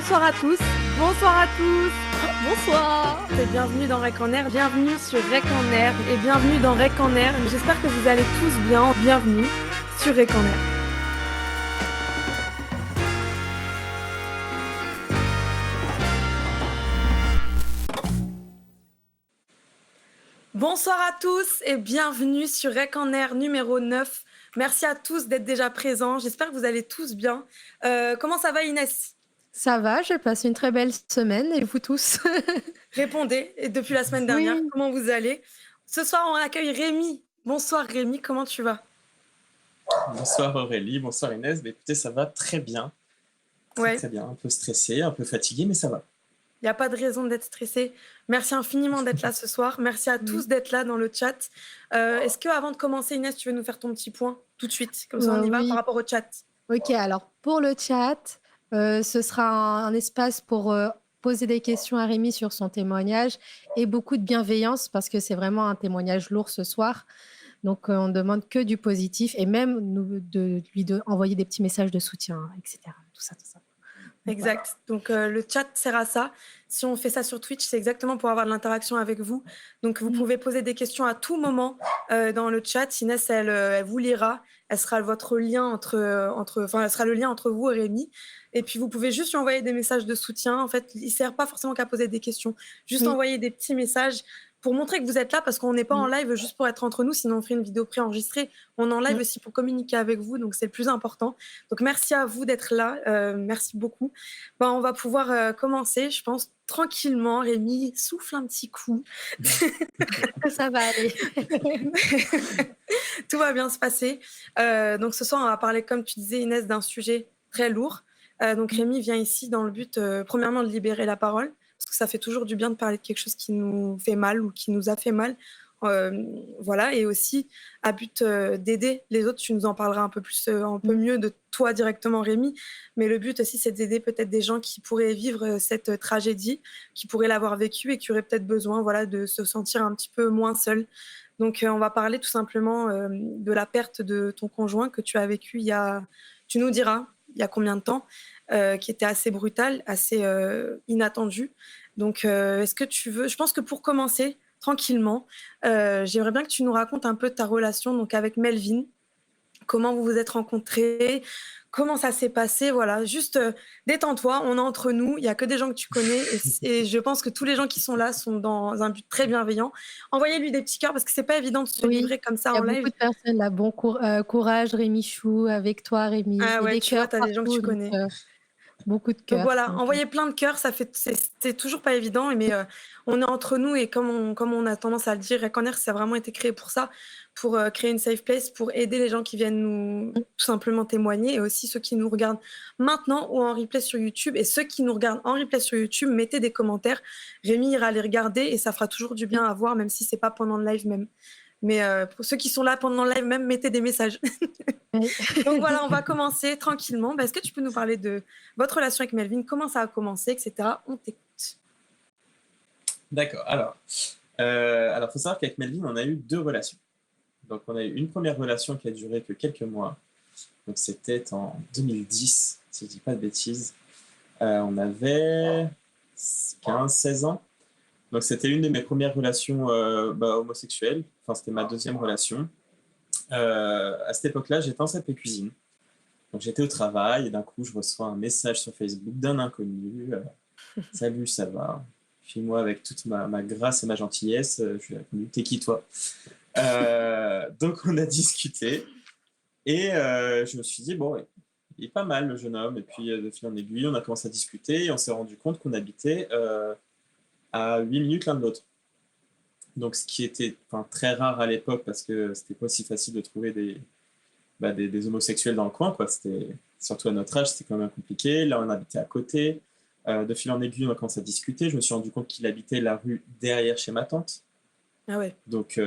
Bonsoir à tous. Bonsoir à tous. Bonsoir. Et bienvenue dans Rec en Air. Bienvenue sur Rec en Air. Et bienvenue dans Rec en Air. J'espère que vous allez tous bien. Bienvenue sur Rec en Air. Bonsoir à tous et bienvenue sur Rec en Air numéro 9. Merci à tous d'être déjà présents. J'espère que vous allez tous bien. Comment ça va, Inès ? Ça va, j'ai passé une très belle semaine et vous tous? Répondez, et depuis la semaine dernière, Oui. comment vous allez ? Ce soir, on accueille Rémi. Bonsoir Rémi, comment tu vas ? Bonsoir Aurélie, bonsoir Inès. Bah, écoutez, ça va très bien. Très bien. Un peu stressé, un peu fatigué, mais ça va. Il n'y a pas de raison d'être stressé. Merci infiniment d'être là ce soir. Merci à tous d'être là dans le chat. Est-ce que, avant de commencer, Inès, tu veux nous faire ton petit point tout de suite ? Comme ça, on y va par rapport au chat. Ok, alors pour le chat, ce sera un espace pour poser des questions à Rémi sur son témoignage et beaucoup de bienveillance parce que c'est vraiment un témoignage lourd ce soir. Donc, on ne demande que du positif et même de lui envoyer des petits messages de soutien, etc. Tout ça. Exact. Donc, le chat sert à ça. Si on fait ça sur Twitch, c'est exactement pour avoir de l'interaction avec vous. Donc, vous pouvez poser des questions à tout moment dans le chat. Inès, elle vous lira. Elle sera votre lien elle sera le lien entre vous et Rémi. Et puis, vous pouvez juste lui envoyer des messages de soutien. En fait, il ne sert pas forcément qu'à poser des questions. Juste envoyer des petits messages pour montrer que vous êtes là, parce qu'on n'est pas en live juste pour être entre nous, sinon on ferait une vidéo préenregistrée. On est en live aussi pour communiquer avec vous, donc c'est le plus important. Donc merci à vous d'être là, merci beaucoup. On va pouvoir commencer, je pense, tranquillement. Rémi, souffle un petit coup. Ça va aller. Tout va bien se passer. Donc ce soir, on va parler, comme tu disais Inès, d'un sujet très lourd. Donc Rémi vient ici dans le but, premièrement, de libérer la parole, parce que ça fait toujours du bien de parler de quelque chose qui nous fait mal ou qui nous a fait mal. Voilà, et aussi à but d'aider les autres. Tu nous en parleras un peu plus, un peu mieux de toi directement, Rémi. Mais le but aussi, c'est d'aider peut-être des gens qui pourraient vivre cette tragédie, qui pourraient l'avoir vécue et qui auraient peut-être besoin, voilà, de se sentir un petit peu moins seul. Donc, on va parler tout simplement de la perte de ton conjoint que tu as vécu tu nous diras, il y a combien de temps, qui était assez brutale, assez inattendue. Donc, est-ce que tu veux... Je pense que pour commencer, tranquillement, j'aimerais bien que tu nous racontes un peu ta relation donc, avec Melvin, comment vous vous êtes rencontrés, comment ça s'est passé, voilà, juste détends-toi, on est entre nous, il n'y a que des gens que tu connais et je pense que tous les gens qui sont là sont dans un but très bienveillant. Envoyez-lui des petits cœurs parce que c'est pas évident de se livrer comme ça en live. Il y a beaucoup de personnes là, bon courage Rémi Chou, avec toi Rémi. Ah ouais, des tu vois, cœurs t'as des gens que tu partout, connais. Beaucoup de Donc cœurs. voilà, envoyer plein de cœurs, c'est toujours pas évident, mais on est entre nous et comme on a tendance à le dire, Rec en Air, ça a vraiment été créé pour ça, pour créer une safe place, pour aider les gens qui viennent nous tout simplement témoigner et aussi ceux qui nous regardent maintenant ou en replay sur YouTube. Et ceux qui nous regardent en replay sur YouTube, mettez des commentaires. Rémi ira les regarder et ça fera toujours du bien à voir, même si c'est pas pendant le live même. Mais pour ceux qui sont là pendant le live même, mettez des messages. Donc voilà, on va commencer tranquillement. Est-ce que tu peux nous parler de votre relation avec Melvin, comment ça a commencé, etc. On t'écoute. D'accord. Alors, faut savoir qu'avec Melvin, on a eu 2 relations. Donc, on a eu une première relation qui a duré que quelques mois. Donc, c'était en 2010, si je ne dis pas de bêtises. On avait 15-16 ans. Donc, c'était une de mes premières relations homosexuelles. Enfin, c'était ma 2e relation. À cette époque-là, j'étais en CP cuisine. Donc, j'étais au travail et d'un coup, je reçois un message sur Facebook d'un inconnu. Salut, ça va ? Puis moi, avec toute ma grâce et ma gentillesse, je lui ai répondu, t'es qui toi ? Donc, on a discuté et je me suis dit, bon, il est pas mal le jeune homme. Et puis, de fil en aiguille, on a commencé à discuter et on s'est rendu compte qu'on habitait à 8 minutes l'un de l'autre. Donc, ce qui était très rare à l'époque parce que c'était pas aussi facile de trouver des homosexuels dans le coin, quoi. C'était, surtout à notre âge, c'était quand même compliqué. Là, on habitait à côté. De fil en aiguille, on a commencé à discuter. Je me suis rendu compte qu'il habitait la rue derrière chez ma tante. Ah ouais. Donc,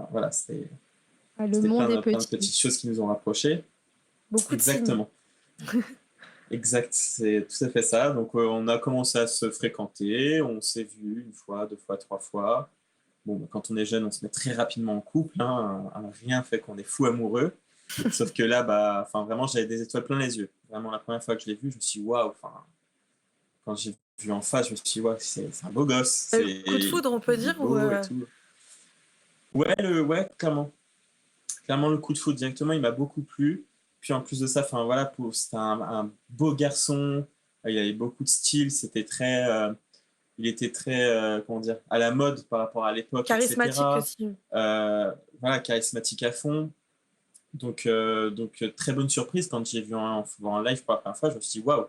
voilà, c'était plein de petites choses qui nous ont rapprochés. Beaucoup Exactement. Exact, c'est tout à fait ça. Donc, on a commencé à se fréquenter. On s'est vu 1 fois, 2 fois, 3 fois. Bon, quand on est jeune, on se met très rapidement en couple. Rien fait qu'on est fou amoureux. Sauf que là, vraiment, j'avais des étoiles plein les yeux. Vraiment, la première fois que je l'ai vu, je me suis dit, waouh, quand j'ai vu en face, je me suis dit, ouais, c'est un beau gosse, Coup de foudre, on peut il est dire, ou beau et tout. Ouais, clairement. Clairement, le coup de foudre directement, il m'a beaucoup plu. Puis en plus de ça, enfin voilà, c'était un beau garçon. Il avait beaucoup de style. Il était très, comment dire, à la mode par rapport à l'époque, charismatique etc. aussi. Voilà, charismatique à fond. Donc, très bonne surprise quand j'ai vu en live pour la première fois. Je me suis dit, waouh,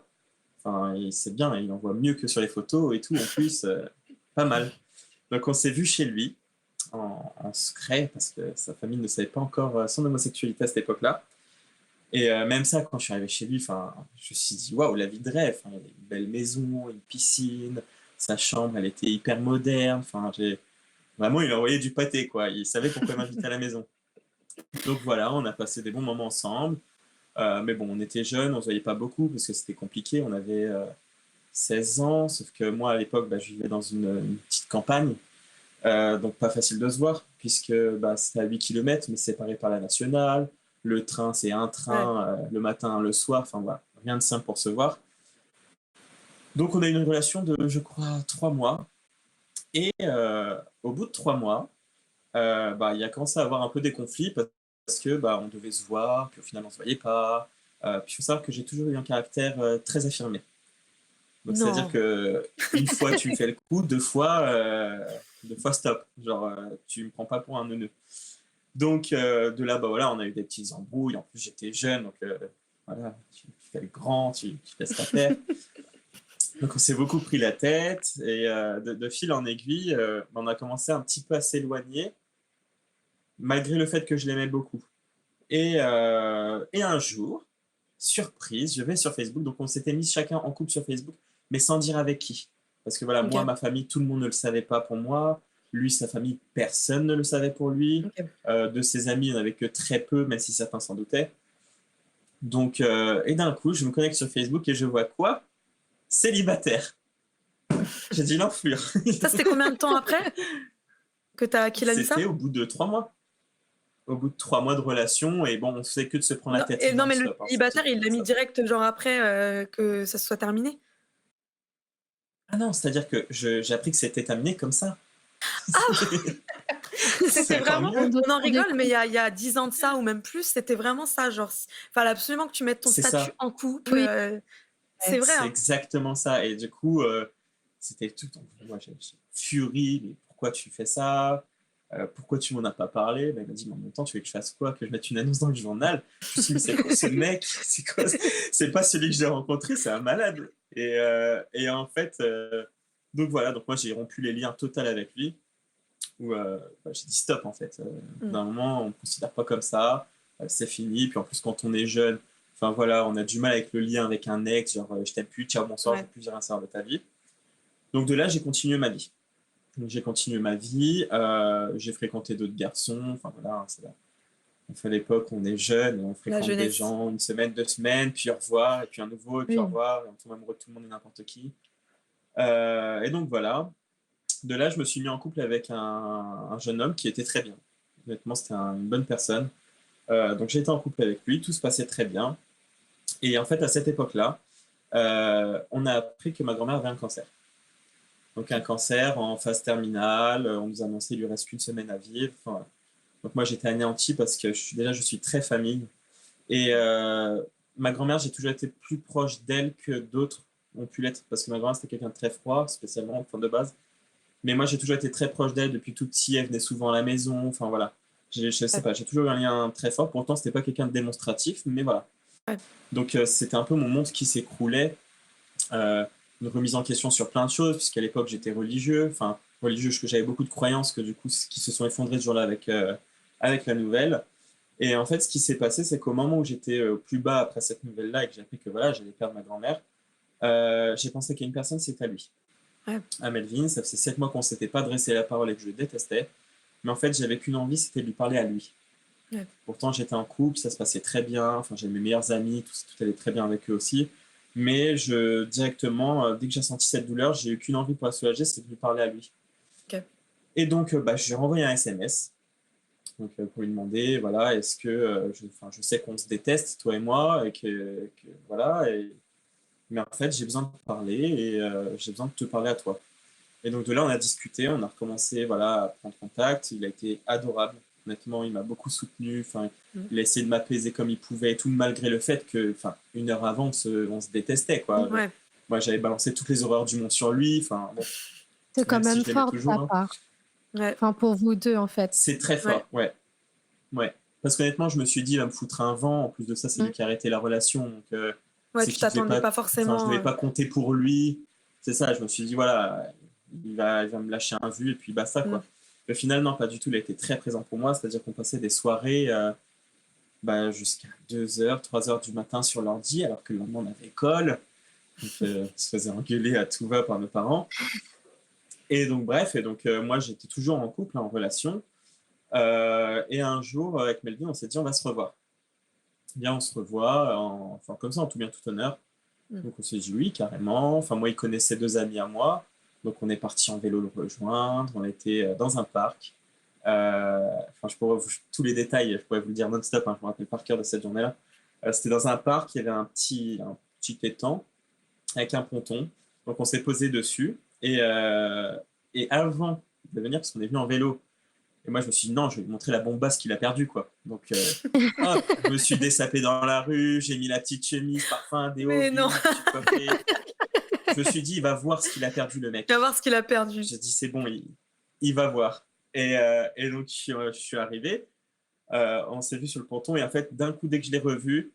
enfin, c'est bien, il en voit mieux que sur les photos et tout. En plus, pas mal. Donc, on s'est vu chez lui en secret parce que sa famille ne savait pas encore son homosexualité à cette époque-là. Et même ça, quand je suis arrivé chez lui, enfin, je me suis dit, waouh, la vie de rêve. Enfin, il avait une belle maison, une piscine, sa chambre, elle était hyper moderne. Enfin, vraiment, il envoyait du pâté, quoi. Il savait pourquoi m'inviter à la maison. Donc voilà, on a passé des bons moments ensemble. Mais bon, on était jeunes, on ne se voyait pas beaucoup parce que c'était compliqué. On avait 16 ans, sauf que moi, à l'époque, je vivais dans une petite campagne. Donc pas facile de se voir, puisque c'était à 8 km, mais séparé par la nationale. Le train, c'est un Ouais. train, le matin, le soir, enfin voilà, rien de simple pour se voir. Donc on a eu une relation de, je crois, 3 mois. Et au bout de 3 mois, il a commencé à avoir un peu des conflits parce que on devait se voir, puis au final on se voyait pas. Puis il faut savoir que j'ai toujours eu un caractère très affirmé. Donc c'est-à-dire Non. que une fois tu me fais le coup, deux fois stop. Genre tu me prends pas pour un neuneu. Donc de là voilà, on a eu des petites embrouilles. En plus j'étais jeune, donc voilà, tu fais le grand, tu laisses pas faire. Donc on s'est beaucoup pris la tête et de fil en aiguille, on a commencé un petit peu à s'éloigner malgré le fait que je l'aimais beaucoup. Et un jour, surprise, je vais sur Facebook. Donc, on s'était mis chacun en couple sur Facebook, mais sans dire avec qui. Parce que voilà, Ok. moi, ma famille, tout le monde ne le savait pas pour moi. Lui, sa famille, personne ne le savait pour lui. Ok. De ses amis, il n'y en avait que très peu, même si certains s'en doutaient. Donc, et d'un coup, je me connecte sur Facebook et je vois quoi? Célibataire. J'ai dit l'enflure. Ça, c'était combien de temps après qu'il a dit ça? C'était au bout de 3 mois. Au bout de 3 mois de relation, et bon, on faisait que de se prendre la Non, tête non, mais le non-stop. Hein, célibataire, il l'a mis direct, genre après que ça se soit terminé? Ah non, c'est-à-dire que j'ai appris que c'était terminé comme ça. Ah! C'est C'était encore vraiment, On mieux. doit on en s'en rigole, mais découvrir. il y a 10 ans de ça ou même plus, c'était vraiment ça, genre, fallait absolument que tu mettes ton C'est statut ça. en couple, Oui, c'est ouais. vrai, C'est hein. exactement ça. Et du coup, c'était tout. Moi, j'ai furie. Mais pourquoi tu fais ça? Pourquoi tu m'en as pas parlé? Il m'a dit, mais en même temps, tu veux que je fasse quoi? Que je mette une annonce dans le journal? Je me suis dit, mais c'est quoi ce mec? C'est quoi? C'est pas celui que j'ai rencontré, c'est un malade. Et en fait, donc voilà. Donc moi, j'ai rompu les liens total avec lui. Où j'ai dit stop en fait. Mmh. D'un moment, on ne considère pas comme ça, c'est fini. Puis en plus, quand on est jeune, enfin voilà, on a du mal avec le lien avec un ex, genre je t'aime plus, ciao, bonsoir, je Ouais. veux plus rien savoir de ta vie. Donc de là, j'ai continué ma vie. Donc j'ai continué ma vie, j'ai fréquenté d'autres garçons, enfin voilà, on fait l'époque où on est jeune, on La fréquente des jeunesse. gens une semaine, 2 semaines, puis au revoir, et puis un nouveau, et puis au Oui. revoir, et on tombe amoureux de tout le monde et n'importe qui. Et donc voilà, de là, je me suis mis en couple avec un jeune homme qui était très bien. Honnêtement, c'était une bonne personne. Donc j'ai été en couple avec lui, tout se passait très bien. Et en fait, à cette époque-là, on a appris que ma grand-mère avait un cancer. Donc un cancer en phase terminale, on nous a annoncé qu'il lui reste qu'une semaine à vivre. Enfin, donc moi, j'étais anéanti parce que je suis très famille. Et ma grand-mère, j'ai toujours été plus proche d'elle que d'autres ont pu l'être, parce que ma grand-mère, c'était quelqu'un de très froid, spécialement en fin de base. Mais moi, j'ai toujours été très proche d'elle depuis tout petit. Elle venait souvent à la maison. Enfin, voilà. Je sais Ouais. pas, j'ai toujours eu un lien très fort. Pourtant, c'était pas quelqu'un de démonstratif, mais voilà. Ouais. Donc, c'était un peu mon monde qui s'écroulait. Une remise en question sur plein de choses, puisqu'à l'époque, j'étais religieux. Enfin, religieux, que j'avais beaucoup de croyances que, du coup, qui se sont effondrées ce jour-là avec la nouvelle. Et en fait, ce qui s'est passé, c'est qu'au moment où j'étais plus bas après cette nouvelle-là et que j'ai appris que voilà, j'allais perdre ma grand-mère, j'ai pensé qu'il y a une personne, c'est à lui. Ouais. À Melvin. Ça faisait 7 mois qu'on ne s'était pas adressé la parole et que je le détestais. Mais en fait, j'avais qu'une envie, c'était de lui parler à lui. Ouais. Pourtant, j'étais en couple, ça se passait très bien. Enfin, j'avais mes meilleurs amis, tout allait très bien avec eux aussi. Mais directement, dès que j'ai senti cette douleur, j'ai eu qu'une envie pour la soulager, c'était de lui parler à lui. Ok. Et donc, j'ai renvoyé un SMS donc, pour lui demander, voilà, est-ce que, je sais qu'on se déteste, toi et moi, voilà, mais en fait, j'ai besoin de parler et j'ai besoin de te parler à toi. Et donc de là, on a discuté, on a recommencé voilà, à prendre contact. Il a été adorable. Honnêtement, il m'a beaucoup soutenu. Enfin, il a essayé de m'apaiser comme il pouvait, et tout malgré le fait que, enfin, une heure avant, on se détestait, quoi. Ouais. Moi, j'avais balancé toutes les horreurs du monde sur lui. Enfin, bon, C'est quand même si même je l'aimais fort de toujours, ta hein. part. Ouais. Enfin, pour vous deux, en fait. C'est très fort, ouais. Ouais. Parce qu'honnêtement, je me suis dit, il va me foutre un vent. En plus de ça, c'est lui qui a arrêté la relation. Donc, Ouais, c'est tu qu'il devait t'attendais pas, pas enfin, je forcément. devais pas compter pour lui. C'est ça, je me suis dit, voilà, il va me lâcher un vu et puis basta, quoi. Mais finalement, pas du tout. Il a été très présent pour moi. C'est-à-dire qu'on passait des soirées jusqu'à 2h, 3h du matin sur l'ordi, alors que le lendemain, on avait école. Donc, on se faisait engueuler à tout va par nos parents. Et donc, bref, moi, j'étais toujours en couple, en relation. Et un jour, avec Melvin, on s'est dit, on va se revoir. Bien, on se revoit, enfin, comme ça, en tout bien, tout honneur. Donc, on s'est dit oui, carrément. Enfin, moi, il connaissait 2 amis à moi. Donc, on est parti en vélo le rejoindre. On était dans un parc. Enfin, tous les détails, je pourrais vous le dire non-stop. Hein, je me rappelle par cœur de cette journée-là. C'était dans un parc, il y avait un petit étang avec un ponton. Donc, on s'est posé dessus. Et avant de venir, parce qu'on est venu en vélo, et moi, je me suis dit, non, je vais lui montrer la bombasse qu'il a perdue, quoi. Donc, hop, je me suis dessapé dans la rue, j'ai mis la petite chemise, parfum, déo, Mais non. je me suis coiffé. Je me suis dit, il va voir ce qu'il a perdu, le mec. Tu vas voir ce qu'il a perdu. J'ai dit, c'est bon, il va voir. Et donc, je suis arrivé, on s'est vu sur le ponton, et en fait, d'un coup, dès que je l'ai revu,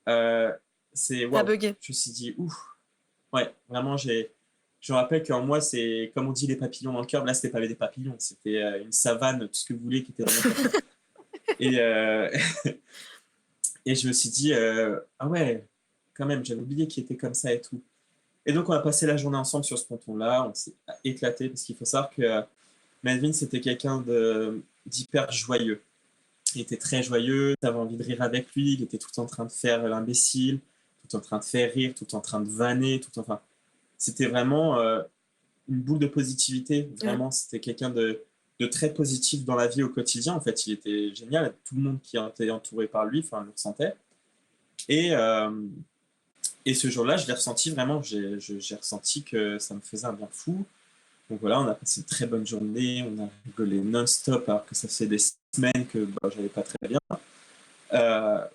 c'est T'as waouh. bugué. Je me suis dit, ouf. Ouais, vraiment, je me rappelle qu'en moi, c'est comme on dit les papillons dans le cœur. Là, c'était pas des papillons, c'était une savane, tout ce que vous voulez, qui était dans mon cœur. Et, et je me suis dit, ah ouais, quand même, j'avais oublié qu'il était comme ça et tout. Et donc, on a passé la journée ensemble sur ce ponton-là. On s'est éclaté parce qu'il faut savoir que Melvin, c'était quelqu'un d'hyper joyeux. Il était très joyeux, tu avais envie de rire avec lui. Il était tout en train de faire l'imbécile, tout en train de faire rire, tout en train de vanner, enfin. C'était vraiment une boule de positivité. Vraiment, c'était quelqu'un de très positif dans la vie au quotidien. En fait, il était génial. Tout le monde qui était entouré par lui, enfin, le ressentait. Et ce jour-là, je l'ai ressenti vraiment. J'ai ressenti que ça me faisait un bien fou. Donc voilà, on a passé une très bonne journée. On a rigolé non-stop alors que ça faisait des semaines que j'allais pas très bien.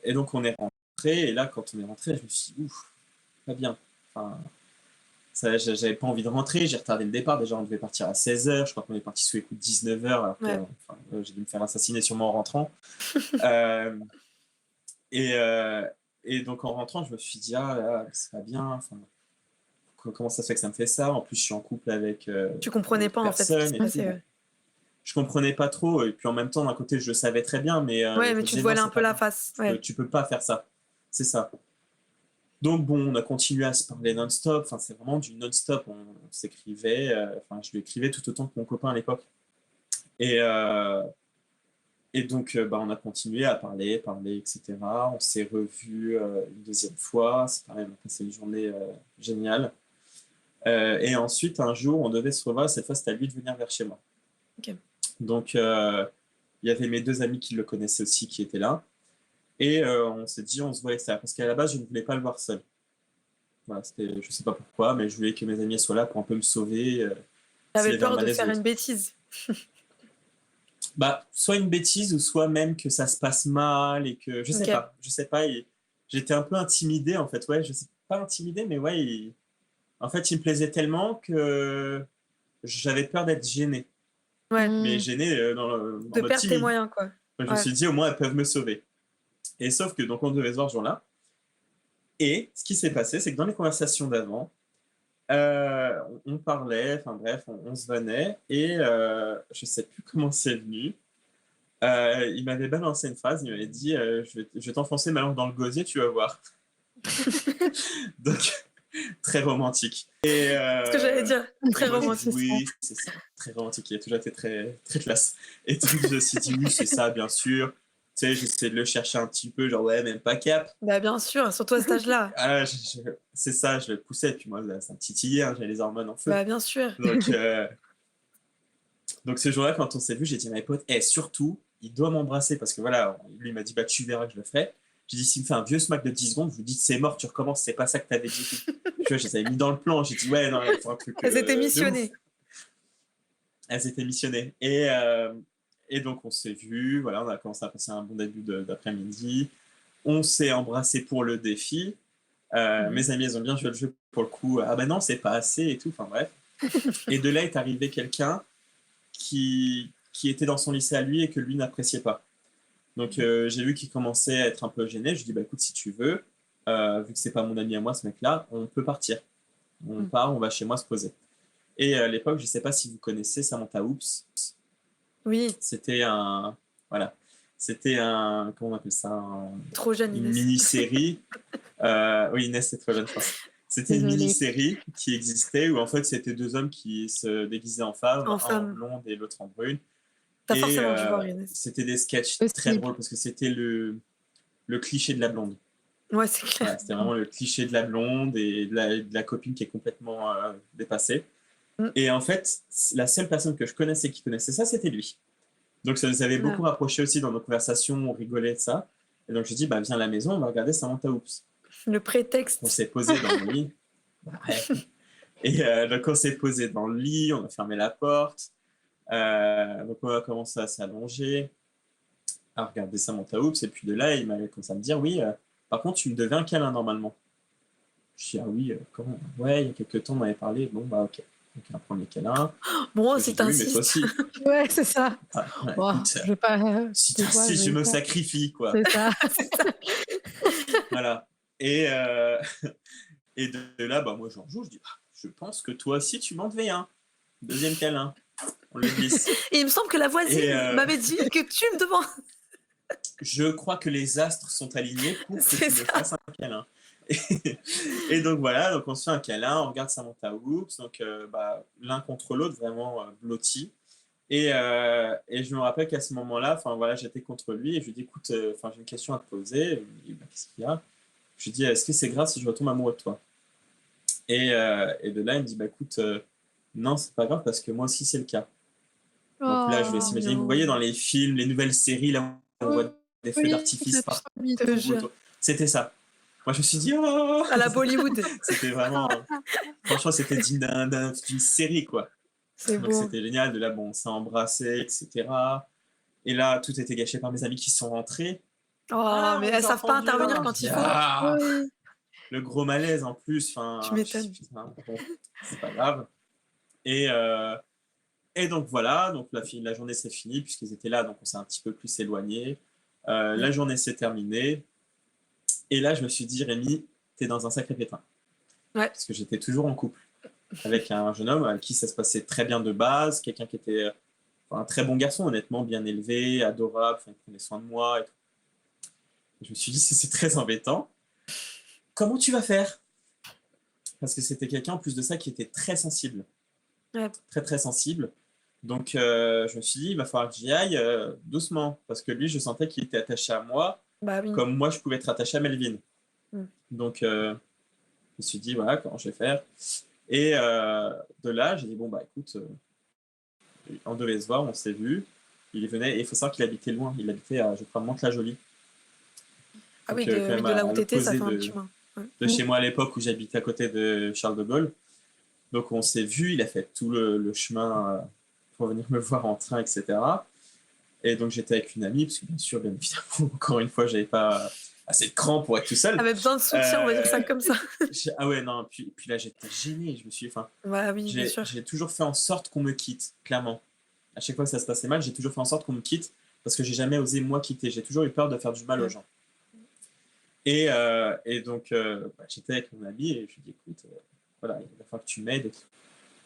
Et donc, on est rentré. Et là, quand on est rentré, je me suis dit, ouf, pas bien. Enfin, j'avais pas envie de rentrer, j'ai retardé le départ. Déjà, on devait partir à 16h. Je crois qu'on est parti sous les coups de 19h. Alors que, j'ai dû me faire assassiner sûrement en rentrant. Et donc, en rentrant, je me suis dit, ah là, c'est pas bien. Enfin, comment ça se fait que ça me fait ça? En plus, je suis en couple avec. Tu comprenais pas en fait ce qui se passait. Je comprenais pas trop. Et puis en même temps, d'un côté, je le savais très bien. Mais, mais tu te voilais un peu la face. Tu peux pas faire ça. C'est ça. Donc bon, on a continué à se parler non-stop, enfin c'est vraiment du non-stop, on s'écrivait, enfin je lui écrivais tout autant que mon copain à l'époque. Et donc on a continué à parler, etc. On s'est revus une deuxième fois, c'est pareil, on a passé une journée géniale. Et ensuite, un jour, on devait se revoir, cette fois c'était à lui de venir vers chez moi. Okay. Donc il y avait mes 2 amis qui le connaissaient aussi qui étaient là. Et on s'est dit, on se voit extérieur. Parce qu'à la base, je ne voulais pas le voir seul. Voilà, je ne sais pas pourquoi, mais je voulais que mes amis soient là pour un peu me sauver. T'avais peur de faire une bêtise. Soit une bêtise, ou soit même que ça se passe mal et que... Je sais pas. J'étais un peu intimidé, en fait. Ouais, je sais pas intimidé, mais ouais, en fait, il me plaisait tellement que j'avais peur d'être gêné. Ouais. Mais gêné de perdre tes moyens, quoi. Je me suis dit, au moins, elles peuvent me sauver. Et sauf que, donc, on devait se voir ce jour-là. Et ce qui s'est passé, c'est que dans les conversations d'avant, on parlait, enfin bref, on se vannait. Et je sais plus comment c'est venu. Il m'avait balancé une phrase, il m'avait dit je vais t'enfoncer ma langue dans le gosier, tu vas voir. Donc, très romantique. Et, ce que j'allais dire, très romantique. Oui, c'est ça, très romantique. Il a toujours été très, très classe. Et donc, je me suis dit, oui, c'est ça, bien sûr. Tu sais, j'essaie de le chercher un petit peu, genre, ouais, même pas cap. Bah, bien sûr, surtout à cet âge-là. C'est ça, je le poussais. Puis moi, ça me titillait, hein, j'avais les hormones en feu. Bah, bien sûr. Donc ce jour-là, quand on s'est vu, j'ai dit à mes potes, surtout, il doit m'embrasser. Parce que voilà, lui, il m'a dit, tu verras que je le ferai. J'ai dit, s'il me fait un vieux smack de 10 secondes, je vous dis, c'est mort, tu recommences, c'est pas ça que t'avais dit. Tu vois, je les avais mis dans le plan. J'ai dit, ouais, non, il faut un truc Elles étaient de ouf. missionnées. Elles étaient missionnées. Et donc, on s'est vus. Voilà, on a commencé à passer un bon début d'après-midi. On s'est embrassé pour le défi. Mes amis, elles ont bien joué le jeu pour le coup. Ah ben non, c'est pas assez et tout. Enfin bref. Et de là est arrivé quelqu'un qui était dans son lycée à lui et que lui n'appréciait pas. Donc j'ai vu qu'il commençait à être un peu gêné. Je lui ai dit, bah écoute, si tu veux, vu que c'est pas mon ami à moi, ce mec-là, on peut partir. On part, on va chez moi se poser. Et à l'époque, je sais pas si vous connaissez Samantha Oops. Oui, C'était un... Voilà. C'était un... Comment on appelle ça trop jeune, Une Inès. mini-série. Oui, Inès, c'est trop jeune, je pense. C'était une Désolée. mini-série qui existait où en fait c'était deux hommes qui se déguisaient en femmes, En un en femme. blonde et l'autre en brune. T'as Et forcément dû voir, Inès. c'était des sketchs Possible. très drôles parce que c'était le cliché de la blonde. Ouais, c'est clair. Voilà, c'était vraiment le cliché de la blonde et de la copine qui est complètement dépassée. Et en fait, la seule personne que je connaissais qui connaissait ça, c'était lui. Donc ça nous avait beaucoup rapprochés aussi dans nos conversations, on rigolait de ça. Et donc je dis, bah viens à la maison, on va regarder Samantha Oops. Le prétexte. On s'est posé dans le lit. Ouais. Et donc on s'est posé dans le lit, on a fermé la porte. Donc on a commencé à s'allonger, à regarder Samantha Oops. Et puis de là, il m'avait commencé à me dire, oui, par contre, tu me devais un câlin normalement. Je dis, ah oui, comment? Ouais, il y a quelques temps, on m'avait parlé. Bon, bah ok. Donc un premier câlin. Bon, J'ai si dit, oui, mais toi t'insistes. aussi. Ouais, c'est ça. Ah, ouais, Bon, écoute, je vais pas. si des fois, t'insistes, je vais me pas. sacrifie, quoi. C'est ça. Voilà. Et de là, bah, moi, j'en joue. Je dis, ah, je pense que toi aussi, tu m'en devais un. Deuxième câlin. On le glisse. Et il me semble que la voisine m'avait dit que tu me demandes. Je crois que les astres sont alignés pour que tu C'est me ça. fasses un câlin. Et donc voilà, donc on se fait un câlin, on regarde Samantha Oops, donc bah, l'un contre l'autre, vraiment blottis. Et je me rappelle qu'à ce moment-là, voilà, j'étais contre lui et je lui dis, écoute, j'ai une question à te poser. Il me dit, bah, qu'est-ce qu'il y a? Je lui dis, est-ce que c'est grave si je retombe amoureux de toi? Et de là, il me dit, bah écoute, non, c'est pas grave parce que moi aussi c'est le cas. Donc là, je vais s'imaginer, non. vous voyez dans les films, les nouvelles séries, là, on voit des feux Oui, d'artifice partout. Je te jure. C'était ça. Moi, je me suis dit, oh À la Bollywood. C'était vraiment... franchement, c'était digne d'une série, quoi. C'est Donc beau. c'était génial. De là, bon, on s'est embrassé, etc. Et là, tout était gâché par mes amis qui sont rentrés. Oh, mais on elles t'a savent pas entendu, intervenir là. quand il faut. Ah, Oui. le gros malaise en plus. Tu m'étonnes. Bon, c'est pas grave. Et donc voilà, donc la journée s'est finie puisqu'ils étaient là, donc on s'est un petit peu plus éloignés. La journée s'est terminée. Et là, je me suis dit, Rémi, t'es dans un sacré pétrin. Ouais. Parce que j'étais toujours en couple avec un jeune homme avec qui ça se passait très bien de base, quelqu'un qui était un très bon garçon, honnêtement, bien élevé, adorable, il prenait soin de moi et tout. Et je me suis dit, c'est très embêtant. Comment tu vas faire? Parce que c'était quelqu'un, en plus de ça, qui était très sensible. Ouais. Très, très sensible. Donc, je me suis dit, il va falloir que j'y aille doucement. Parce que lui, je sentais qu'il était attaché à moi, Bah oui. comme moi, je pouvais être attaché à Melvin. Donc, je me suis dit, voilà, comment je vais faire. Et de là, j'ai dit, bon, bah écoute, on devait se voir, on s'est vu. Il venait, et il faut savoir qu'il habitait loin. Il habitait à, je crois, Mantes-la-Jolie. Ah oui, Donc, de quand même là à où t'étais, ça fait l'opposé un petit moment. de chez moi à l'époque où j'habitais à côté de Charles de Gaulle. Donc, on s'est vu, il a fait tout le chemin pour venir me voir en train, etc. Et donc, j'étais avec une amie, parce que bien sûr, bien évidemment, encore une fois, j'avais pas assez de cran pour être tout seul. Avait besoin de soutien, on va dire ça comme ça. Ah ouais, non, puis là, j'étais gêné. Je me suis, Bah oui, bien sûr. j'ai toujours fait en sorte qu'on me quitte, clairement. À chaque fois que ça se passait mal, j'ai toujours fait en sorte qu'on me quitte parce que j'ai jamais osé moi quitter. J'ai toujours eu peur de faire du mal aux gens. Et donc, j'étais avec mon ami et je lui ai dit, écoute, voilà, il va falloir que tu m'aides.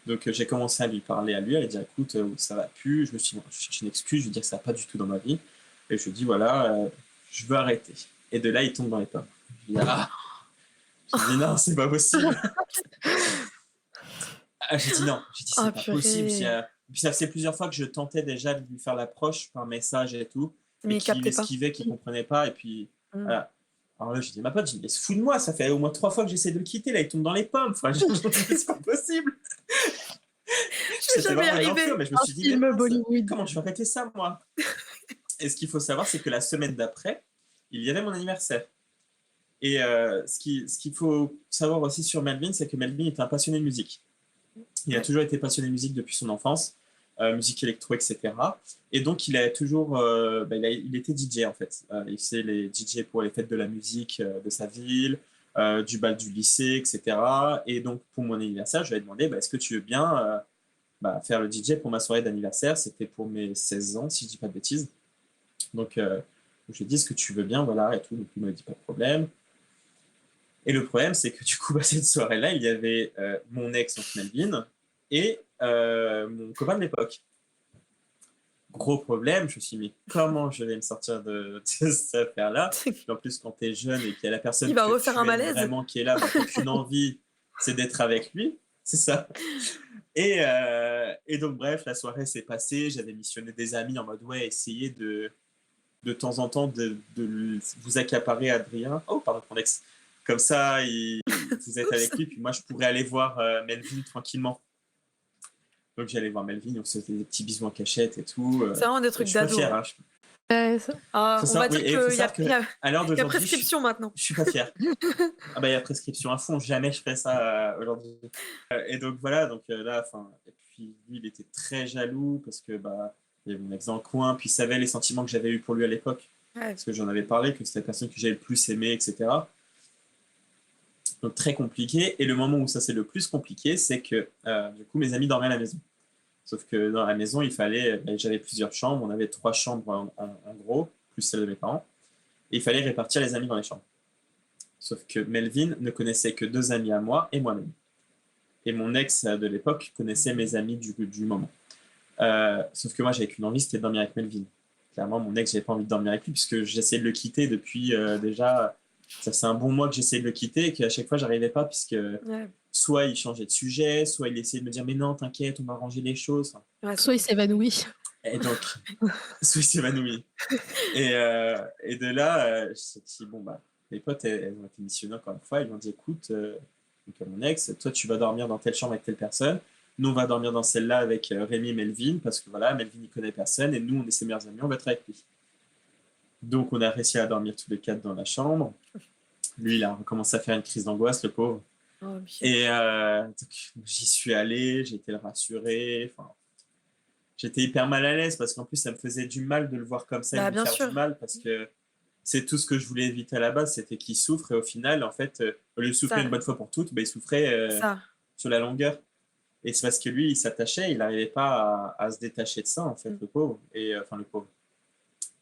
Donc, j'ai commencé à lui parler à lui, à lui dire, écoute, ça va plus. Je cherche une excuse, je lui dis que ça va pas du tout dans ma vie. Et je lui dis, voilà, je veux arrêter. Et de là, il tombe dans les pommes. Je lui dis, j'ai dit, non, c'est pas possible. J'ai dit non, j'ai dit c'est pas possible. Puis ça faisait plusieurs fois que je tentais déjà de lui faire l'approche par message et tout, mais qu'il esquivait, qu'il comprenait pas, et puis voilà. Alors là, j'ai dit à ma pote, j'ai dit, mais se fout de moi, ça fait au moins 3 fois que j'essaie de le quitter, là, il tombe dans les pommes. Enfin, c'est pas possible. Je vais jamais arriver. Mais je me suis dit, comment je vais arrêter ça, moi? Et ce qu'il faut savoir, c'est que la semaine d'après, il y avait mon anniversaire. Et ce qu'il faut savoir aussi sur Melvin, c'est que Melvin est un passionné de musique. Il a toujours été passionné de musique depuis son enfance, musique électro, etc. Et donc, il a toujours, il était DJ en fait. Il faisait les DJ pour les fêtes de la musique de sa ville, du bal du lycée, etc. Et donc, pour mon anniversaire, je lui ai demandé, est-ce que tu veux bien faire le DJ pour ma soirée d'anniversaire? C'était pour mes 16 ans, si je dis pas de bêtises. Donc, je lui ai dit, est-ce que tu veux bien, voilà, et tout. Donc, il m'a dit, pas de problème. Et le problème, c'est que du coup, cette soirée-là, il y avait mon ex, donc Melvin, et mon copain de l'époque. Gros problème, je me suis dit, mais comment je vais me sortir de cette affaire-là? En plus, quand tu es jeune et qu'il y a la personne Il va que refaire tu un aimes malaise. vraiment qui est là, tu n'as qu'une envie, c'est d'être avec lui, c'est ça. Et donc, bref, la soirée s'est passée, j'avais missionné des amis en mode, ouais, essayez de temps en temps de vous accaparer Adrien. Oh, pardon, mon ex. Comme ça, vous êtes avec lui, puis moi, je pourrais aller voir Melvin tranquillement. Donc, j'allais voir Melvin, on se faisait des petits bisous en cachette et tout. C'est vraiment des trucs Je suis pas d'ado. fier. On va dire qu'il y a prescription maintenant. Je suis pas fier. Il y a prescription à fond, jamais je ferais ça aujourd'hui. Et donc, voilà, donc là, et puis lui, il était très jaloux parce que, il y avait mon ex dans le coin, puis il savait les sentiments que j'avais eus pour lui à l'époque. Ouais. Parce que j'en avais parlé, que c'était la personne que j'avais le plus aimé, etc. Donc très compliqué. Et le moment où ça c'est le plus compliqué, c'est que du coup mes amis dormaient à la maison. Sauf que dans la maison, j'avais plusieurs chambres. On avait 3 chambres en gros, plus celle de mes parents. Et il fallait répartir les amis dans les chambres. Sauf que Melvin ne connaissait que 2 amis à moi et moi-même. Et mon ex de l'époque connaissait mes amis du moment. Sauf que moi, j'avais qu'une envie, c'était de dormir avec Melvin. Clairement, mon ex, j'avais pas envie de dormir avec lui puisque j'essayais de le quitter depuis déjà. Ça fait un bon mois que j'essayais de le quitter et qu'à chaque fois, j'arrivais pas puisque soit il changeait de sujet, soit il essayait de me dire mais non, t'inquiète, on va arranger les choses. Soit il s'évanouit. Et donc, soit il s'évanouit. Et de là, je me suis dit, mes potes, elles ont été missionnées encore une fois. Ils m'ont dit, écoute, donc à mon ex, toi, tu vas dormir dans telle chambre avec telle personne. Nous, on va dormir dans celle-là avec Rémi et Melvin, parce que voilà, Melvin, il connaît personne, et nous, on est ses meilleurs amis, on va être avec lui. Donc, on a réussi à dormir tous les 4 dans la chambre. Lui, il a recommencé à faire une crise d'angoisse, le pauvre. Oh, et donc, j'y suis allé, j'ai été le rassurer. J'étais hyper mal à l'aise, parce qu'en plus, ça me faisait du mal de le voir comme ça, et de me faire du mal, parce que c'est tout ce que je voulais éviter à la base, c'était qu'il souffre, et au final, en fait, au lieu de souffrir une bonne fois pour toutes, il souffrait sur la longueur. Et c'est parce que lui, il s'attachait, il n'arrivait pas à se détacher de ça, en fait, le pauvre. Le pauvre.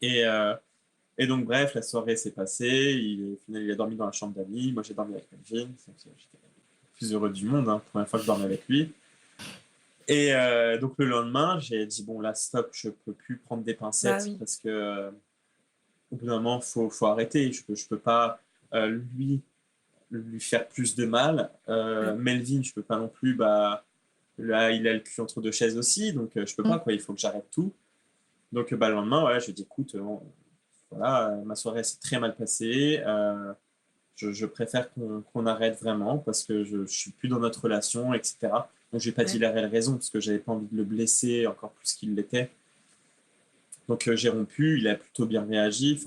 Et donc, bref, la soirée s'est passée. Au final, il a dormi dans la chambre d'amis. Moi, j'ai dormi avec Melvin. J'étais le plus heureux du monde, hein, première fois que je dormais avec lui. Et donc, le lendemain, j'ai dit, bon, là, stop, je ne peux plus prendre des pincettes parce que au bout d'un moment, il faut arrêter. Je peux pas lui faire plus de mal. Melvin, je peux pas non plus... là, il a le cul entre 2 chaises aussi, donc je peux pas, quoi. Il faut que j'arrête tout. Donc, le lendemain, je lui ai dit, écoute, voilà, ma soirée s'est très mal passée. Je préfère qu'on arrête vraiment parce que je suis plus dans notre relation, etc. Donc, je n'ai pas dit la réelle raison parce que j'avais pas envie de le blesser encore plus qu'il l'était. Donc, j'ai rompu. Il a plutôt bien réagi.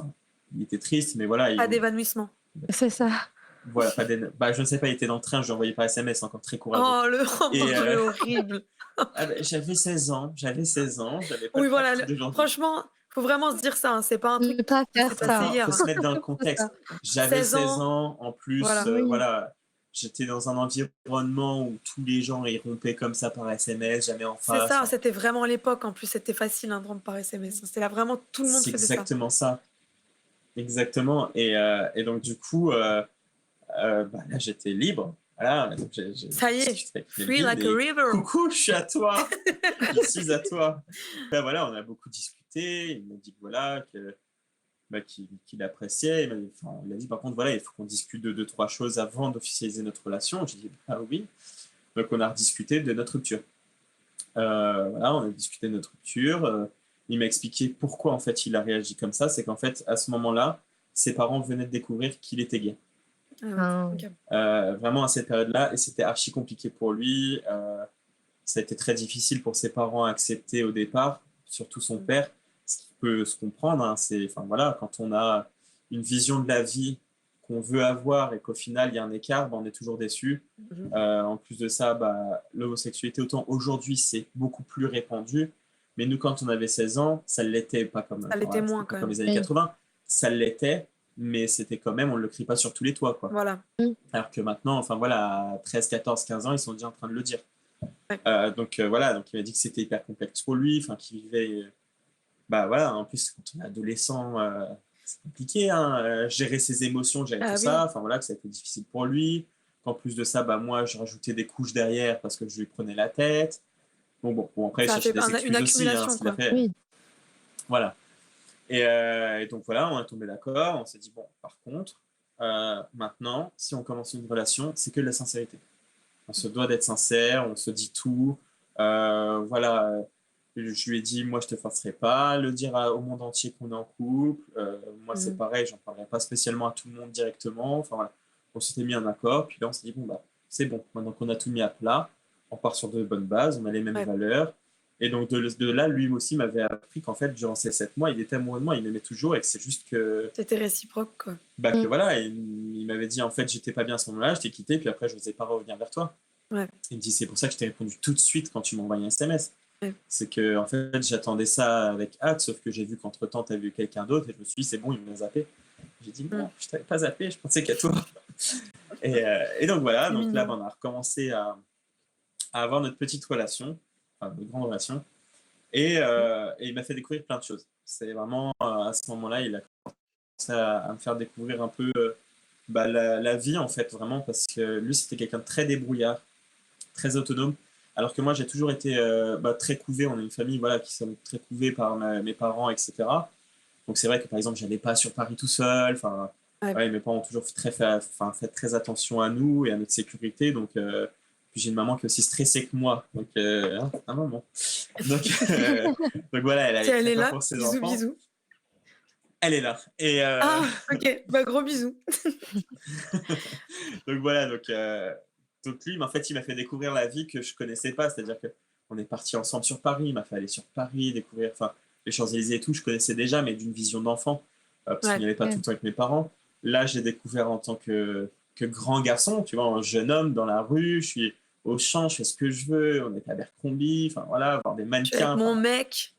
Il était triste, mais voilà. Pas d'évanouissement. C'est ça. Voilà, je ne sais pas, il était dans le train, je lui ai envoyé par SMS, encore très courageux. Oh, le horrible. J'avais 16 ans, j'avais pas oui, voilà, de franchement, il faut vraiment se dire ça, hein, c'est pas un truc ne pas faire ça. Il faut se mettre dans le contexte. J'avais 16 ans, en plus, voilà, j'étais dans un environnement où tous les gens ils rompaient comme ça par SMS, jamais en face. C'est ça, c'était vraiment l'époque, en plus, c'était facile de rompre par SMS. C'était là vraiment, tout le monde faisait ça. C'est exactement ça. Exactement. Et donc, du coup... là, j'étais libre. Voilà, donc ça y est, free like a river. Coucou, je suis à toi. Je suis à toi. Voilà, on a beaucoup discuté. Il m'a dit voilà, qu'il appréciait. Il a dit par contre, voilà, il faut qu'on discute de 2-3 choses avant d'officialiser notre relation. J'ai dit oui. Donc, on a rediscuté de notre rupture. Voilà, on a discuté de notre rupture. Il m'a expliqué pourquoi en fait il a réagi comme ça. C'est qu'en fait, à ce moment-là, ses parents venaient de découvrir qu'il était gay. Vraiment à cette période-là, et c'était archi compliqué pour lui. Ça a été très difficile pour ses parents à accepter au départ, surtout son père, ce qui peut se comprendre. Voilà, quand on a une vision de la vie qu'on veut avoir et qu'au final, il y a un écart, on est toujours déçu. En plus de ça, l'homosexualité, autant aujourd'hui, c'est beaucoup plus répandu. Mais nous, quand on avait 16 ans, ça l'était pas comme, Ça l'était moins, pas quand comme même. les années 80. Ça l'était, mais c'était quand même, on ne le crie pas sur tous les toits, quoi. Voilà. Alors que maintenant, à 13, 14, 15 ans, ils sont déjà en train de le dire. Ouais. Donc il m'a dit que c'était hyper complexe pour lui, qu'il vivait... en plus, quand on est adolescent, c'est compliqué, hein, gérer ses émotions, gérer tout ça, que ça a été difficile pour lui. Qu'en plus de ça, moi, je rajoutais des couches derrière parce que je lui prenais la tête. Bon, après, Ça il a cherchait fait des une excuses aussi, hein, accumulation, ce qu'il a quoi. fait. Oui. Voilà. Et donc voilà, on est tombé d'accord, on s'est dit, bon, par contre, maintenant, si on commence une relation, c'est que de la sincérité. On se doit d'être sincère, on se dit tout. Je lui ai dit, moi, je te forcerai pas, le dire au monde entier qu'on est en couple. Moi, c'est pareil, j'en parlerai pas spécialement à tout le monde directement. Enfin, voilà. On s'était mis un accord, puis là, on s'est dit, bon, c'est bon. Maintenant qu'on a tout mis à plat, on part sur de bonnes bases, on a les mêmes valeurs. Et donc, de là, lui aussi m'avait appris qu'en fait, durant ces 7 mois, il était amoureux de moi, il m'aimait toujours, et que c'est juste que... C'était réciproque, quoi. Que voilà, et il m'avait dit, en fait, j'étais pas bien à ce moment-là, je t'ai quitté, puis après, je n'osais pas revenir vers toi. Ouais. Il me dit, c'est pour ça que je t'ai répondu tout de suite quand tu m'as envoyé un SMS. Ouais. C'est que, en fait, j'attendais ça avec hâte, sauf que j'ai vu qu'entre-temps, tu as vu quelqu'un d'autre, et je me suis dit, c'est bon, il m'a zappé. J'ai dit, non, je t'avais pas zappé, je pensais qu'à toi. Et donc voilà, donc là, on a recommencé à avoir notre petite relation, enfin, notre grande relation, et il m'a fait découvrir plein de choses. C'est vraiment, à ce moment-là, il a commencé à me faire découvrir un peu la vie, en fait, vraiment, parce que lui, c'était quelqu'un de très débrouillard, très autonome, alors que moi, j'ai toujours été très couvé. On est une famille qui sommes très couvés par mes parents, etc. Donc, c'est vrai que, par exemple, je n'allais pas sur Paris tout seul. Mes parents ont toujours fait très attention à nous et à notre sécurité. Donc, puis j'ai une maman qui est aussi stressée que moi. Donc, un maman. Donc voilà, elle est là pour ses enfants. Bisous. Elle est là. Et, Ah, ok. Gros bisous. donc voilà, donc lui, en fait, il m'a fait découvrir la vie que je connaissais pas. C'est-à-dire qu'on est partis ensemble sur Paris. Il m'a fait aller sur Paris, découvrir les Champs-Élysées et tout. Je connaissais déjà, mais d'une vision d'enfant, parce qu'il n'y avait pas tout le temps avec mes parents. Là, j'ai découvert en tant que grand garçon, tu vois, un jeune homme dans la rue. Je suis au champ, je fais ce que je veux. On est à Abercrombie, voir des mannequins. Mon mec.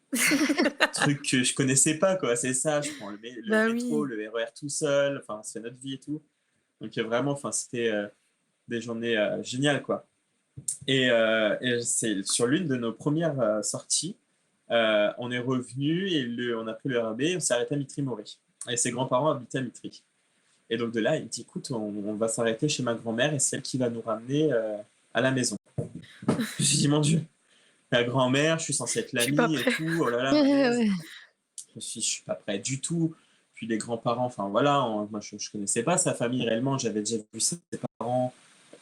Truc que je connaissais pas, quoi. C'est ça, je prends le métro, le RER tout seul. C'est notre vie et tout. Donc vraiment, c'était des journées géniales, quoi. Et c'est sur l'une de nos premières sorties, on est revenu et on a pris le RER B, on s'est arrêté à Mitry-Mory. Et ses grands-parents habitaient à Mitry. Et donc de là, il me dit, écoute, on va s'arrêter chez ma grand-mère et c'est elle qui va nous ramener à la maison. Je me suis dit, mon Dieu, la grand-mère, je suis censé être l'ami et tout. Oh là là, je suis pas prêt du tout. Puis les grands-parents, moi je connaissais pas sa famille réellement. J'avais déjà vu ses parents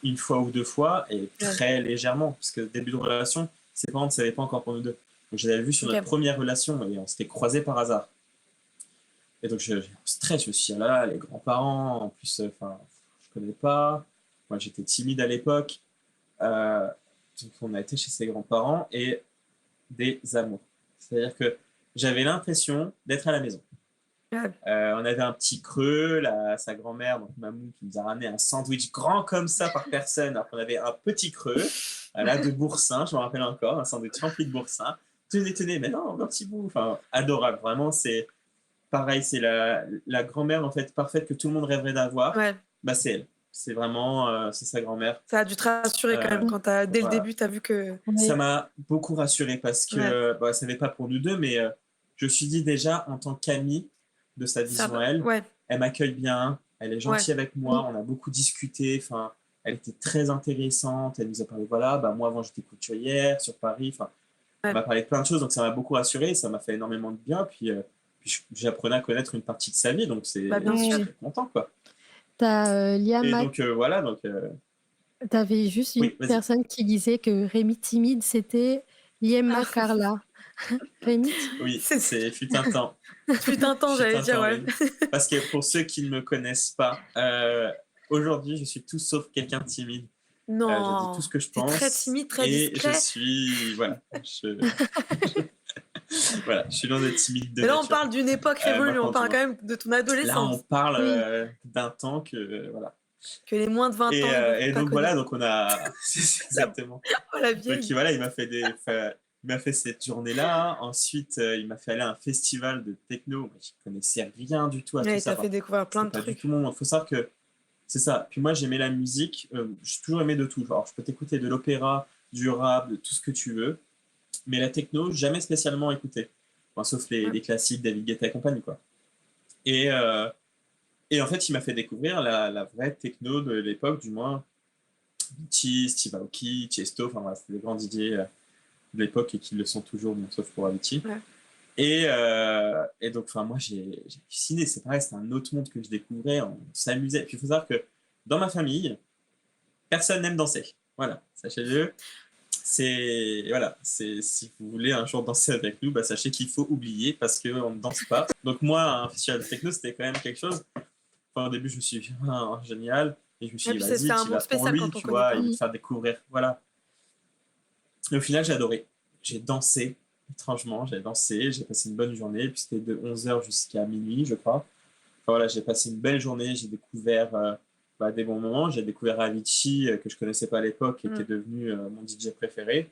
une fois ou deux fois et très légèrement, parce que début de relation, ses parents ne savaient pas encore pour nous deux. Donc je l'avais vu sur notre première relation et on s'était croisés par hasard. Et donc je stress, je me suis dit, là, les grands-parents, en plus, je connais pas. Moi j'étais timide à l'époque. Donc on a été chez ses grands-parents et des amours. C'est-à-dire que j'avais l'impression d'être à la maison. On avait un petit creux, sa grand-mère, donc Mamou, qui nous a ramené un sandwich grand comme ça par personne, alors qu'on avait un petit creux, de boursin, je me rappelle encore, un sandwich rempli de boursin. Tenez, mais non, un petit bout. Adorable, vraiment, c'est pareil, c'est la grand-mère en fait parfaite que tout le monde rêverait d'avoir. C'est elle. C'est vraiment, c'est sa grand-mère. Ça a dû te rassurer quand même, quand dès le début, tu as vu que... Ça m'a beaucoup rassuré parce que, ça n'est pas pour nous deux, mais je me suis dit déjà, en tant qu'amie de sa vision à elle, elle m'accueille bien, elle est gentille avec moi, on a beaucoup discuté, elle était très intéressante, elle nous a parlé, moi avant j'étais couturière sur Paris, elle m'a parlé de plein de choses, donc ça m'a beaucoup rassuré, ça m'a fait énormément de bien, puis j'apprenais à connaître une partie de sa vie, donc je suis très content, quoi. T'as Liam. Et donc voilà, donc. T'avais juste une personne qui disait que Rémi timide, c'était Liemma Carla. Rémi. Oui, c'est fut un temps. Fut un temps, j'allais dire, ouais. Parce que pour ceux qui ne me connaissent pas, aujourd'hui, je suis tout sauf quelqu'un de timide. Non. Je dis tout ce que je pense. Très timide, très discret. Et je suis, voilà. Voilà, je suis loin d'être timide de Mais là, on nature. parle d'une époque révolue. Maintenant, On parle tu quand vois. même de ton Là, adolescence. on parle Oui. d'un temps que voilà. Que les moins de 20 ans, ils vont Et pas donc voilà, connaître. donc on a c'est exactement. Oh, la Donc vieille. voilà, il m'a fait cette journée-là. Ensuite, il m'a fait aller à un festival de techno. Moi, je connaissais rien du tout à tout Ouais, il ça. t'a fait Enfin, découvrir plein c'était de pas du tout trucs. mon monde. Il faut savoir que c'est ça. Puis moi, j'aimais la musique. J'ai toujours aimé de tout. Alors, je peux t'écouter de l'opéra, du rap, de tout ce que tu veux. Mais la techno, jamais spécialement écouté. Enfin, sauf Ouais. les classiques, David Guetta et compagnie, quoi. Et, euh, et en fait, il m'a fait découvrir la vraie techno de l'époque, du moins. Avicii, Steve Aoki, Tiesto, enfin voilà, c'était des grands DJ de l'époque et qui le sont toujours, bon, sauf pour Avicii. Ouais. Et donc, enfin, moi, j'ai halluciné. C'est pareil, c'était un autre monde que je découvrais. On s'amusait. Puis il faut savoir que dans ma famille, personne n'aime danser. Voilà, sachez-le. Voilà, si vous voulez un jour danser avec nous, bah, sachez qu'il faut oublier parce qu'on ne danse pas. Donc moi, un festival de techno, c'était quand même quelque chose. Enfin, au début, je me suis dit, ah, génial. Et je me suis Et dit, puis c'est vas-y, un tu monde vas pour spécial lui, quand on tu connaît vois, pas. il va te Mm. faire découvrir. Voilà. Et au final, j'ai adoré. J'ai dansé, étrangement, j'ai dansé, j'ai passé une bonne journée. Puis c'était de 11h jusqu'à minuit, je crois. Enfin, voilà, j'ai passé une belle journée, j'ai découvert des bons moments. J'ai découvert Avicii, que je connaissais pas à l'époque, qui était devenu mon DJ préféré.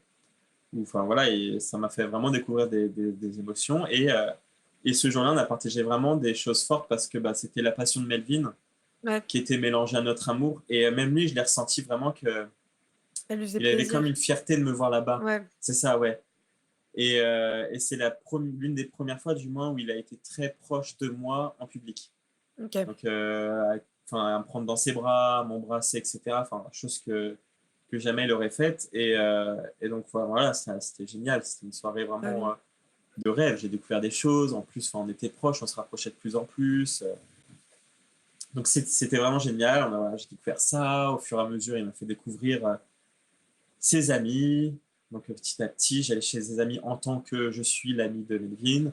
Enfin, voilà, et ça m'a fait vraiment découvrir des émotions. Et ce jour-là, on a partagé vraiment des choses fortes parce que bah, c'était la passion de Melvin Ouais, qui était mélangée à notre amour. Et même lui, je l'ai ressenti vraiment que ça lui faisait il avait comme plaisir. une fierté de me voir là-bas. Ouais, C'est ça, ouais. Et c'est l'une des premières fois, du moins, où il a été très proche de moi en public. ok. Donc, à me prendre dans ses bras, m'embrasser, etc. Enfin, chose que jamais il aurait faite. Et donc, voilà, c'était génial. C'était une soirée Ah vraiment oui. de rêve. J'ai découvert des choses. En plus, on était proches, on se rapprochait de plus en plus. Donc, c'était vraiment génial. Voilà, j'ai découvert ça. Au fur et à mesure, il m'a fait découvrir ses amis. Donc, petit à petit, j'allais chez ses amis en tant que je suis l'ami de Melvin.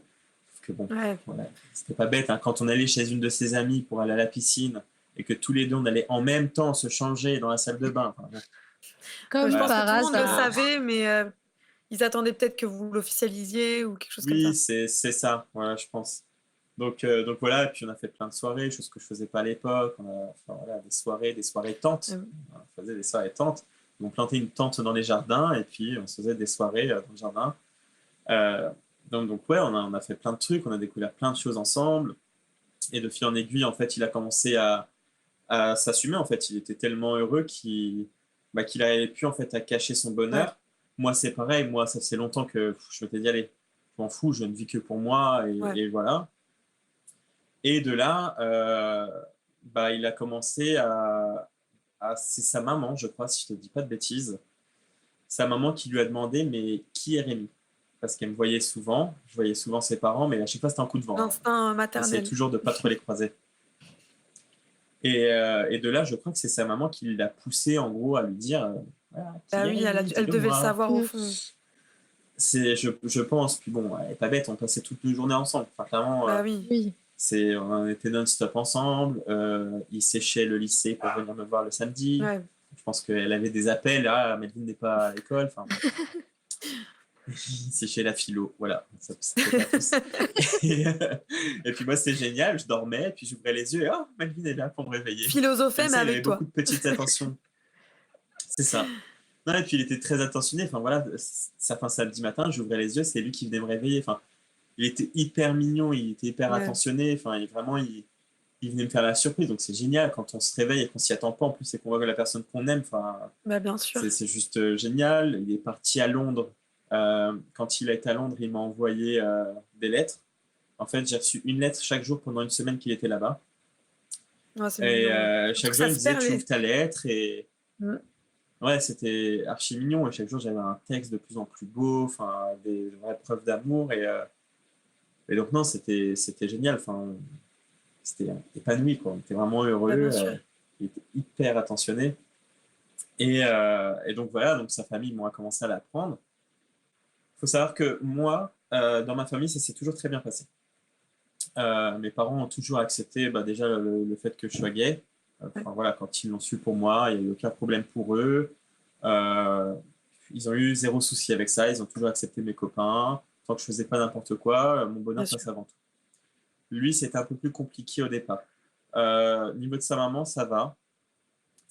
Parce que bon, Ouais. voilà, c'était pas bête. Hein. Quand on allait chez une de ses amies pour aller à la piscine et que tous les deux, on allait en même temps se changer dans la salle de bain. Enfin, bon, Je Comme pense que par tout le monde le hasard. savait, mais ils attendaient peut-être que vous l'officialisiez ou quelque chose comme oui, ça. c'est ça, voilà, je pense. Donc voilà, et puis on a fait plein de soirées, chose que je faisais pas à l'époque. On a enfin, voilà, des soirées tentes. On faisait des soirées tentes. On plantait une tente dans les jardins et puis on se faisait des soirées dans le jardin. Euh, donc ouais, on a fait plein de trucs, on a découvert plein de choses ensemble. Et de fil en aiguille, en fait, il a commencé à s'assumer. En fait, il était tellement heureux qu'il avait pu en fait à cacher son Ouais, bonheur. Moi, c'est pareil. Moi, ça fait longtemps que je m'étais dit, allez, je m'en fous, je ne vis que pour moi ouais. et voilà. Et de là, il a commencé c'est sa maman, je crois, si je ne te dis pas de bêtises, sa maman qui lui a demandé, mais qui est Rémi? Parce qu'elle me voyait souvent, je voyais souvent ses parents, mais à chaque fois c'était un coup de vent. Hein. L'instinct J'essayais maternel. toujours de ne pas trop les croiser. Et de là, je crois que c'est sa maman qui l'a poussé en gros à lui dire voilà, qui Bah est oui, Rémi, elle devait le dis-le-moi. savoir au Mm. fond. Je pense, puis bon, elle est pas bête, on passait toute une journée ensemble. Enfin, clairement, Bah oui. Oui. on était non-stop ensemble. Il séchait le lycée pour venir me voir le samedi. Ouais. Je pense qu'elle avait des appels. Ah, Melvin n'est pas à l'école. Enfin, il séchait la philo. Voilà, ça c'était pas tous. Et, et puis moi, c'était génial. Je dormais, puis j'ouvrais les yeux et oh, Melvin est là pour me réveiller. Philosophé, Comme mais ça, il avait avec beaucoup toi. de petites attentions. C'est ça. Non, et puis il était très attentionné. Enfin voilà, ça fin samedi matin, j'ouvrais les yeux, c'est lui qui venait me réveiller. Enfin, il était hyper mignon, il était hyper Ouais. attentionné. Enfin, il venait me faire la surprise. Donc c'est génial quand on se réveille et qu'on s'y attend pas. En plus, c'est qu'on voit la personne qu'on aime. Enfin, Bah bien sûr. c'est juste génial. Il est parti à Londres. Quand il a été à Londres, il m'a envoyé des lettres. En fait, j'ai reçu une lettre chaque jour pendant une semaine qu'il était là-bas. Ouais, c'est Et mignon. chaque Surtout que jour, ça il me se disait, perd tu les. ouvres ta lettre. Et Mm. ouais, c'était archi mignon. Et chaque jour, j'avais un texte de plus en plus beau, enfin, des vraies preuves d'amour. Et donc, non, c'était génial. Enfin, c'était épanoui, quoi. On était vraiment Bah heureux. bien sûr. Il était hyper attentionné. Et donc, voilà, donc sa famille m'a commencé à l'apprendre. Il faut savoir que moi, dans ma famille, ça s'est toujours très bien passé. Mes parents ont toujours accepté déjà le fait que je sois gay. Enfin, voilà, quand ils l'ont su pour moi, il n'y a eu aucun problème pour eux. Ils ont eu zéro souci avec ça. Ils ont toujours accepté mes copains. tant que je faisais pas n'importe quoi, mon bonheur Bien sûr. passe avant tout. Lui, c'était un peu plus compliqué au départ. Niveau de sa maman, ça va.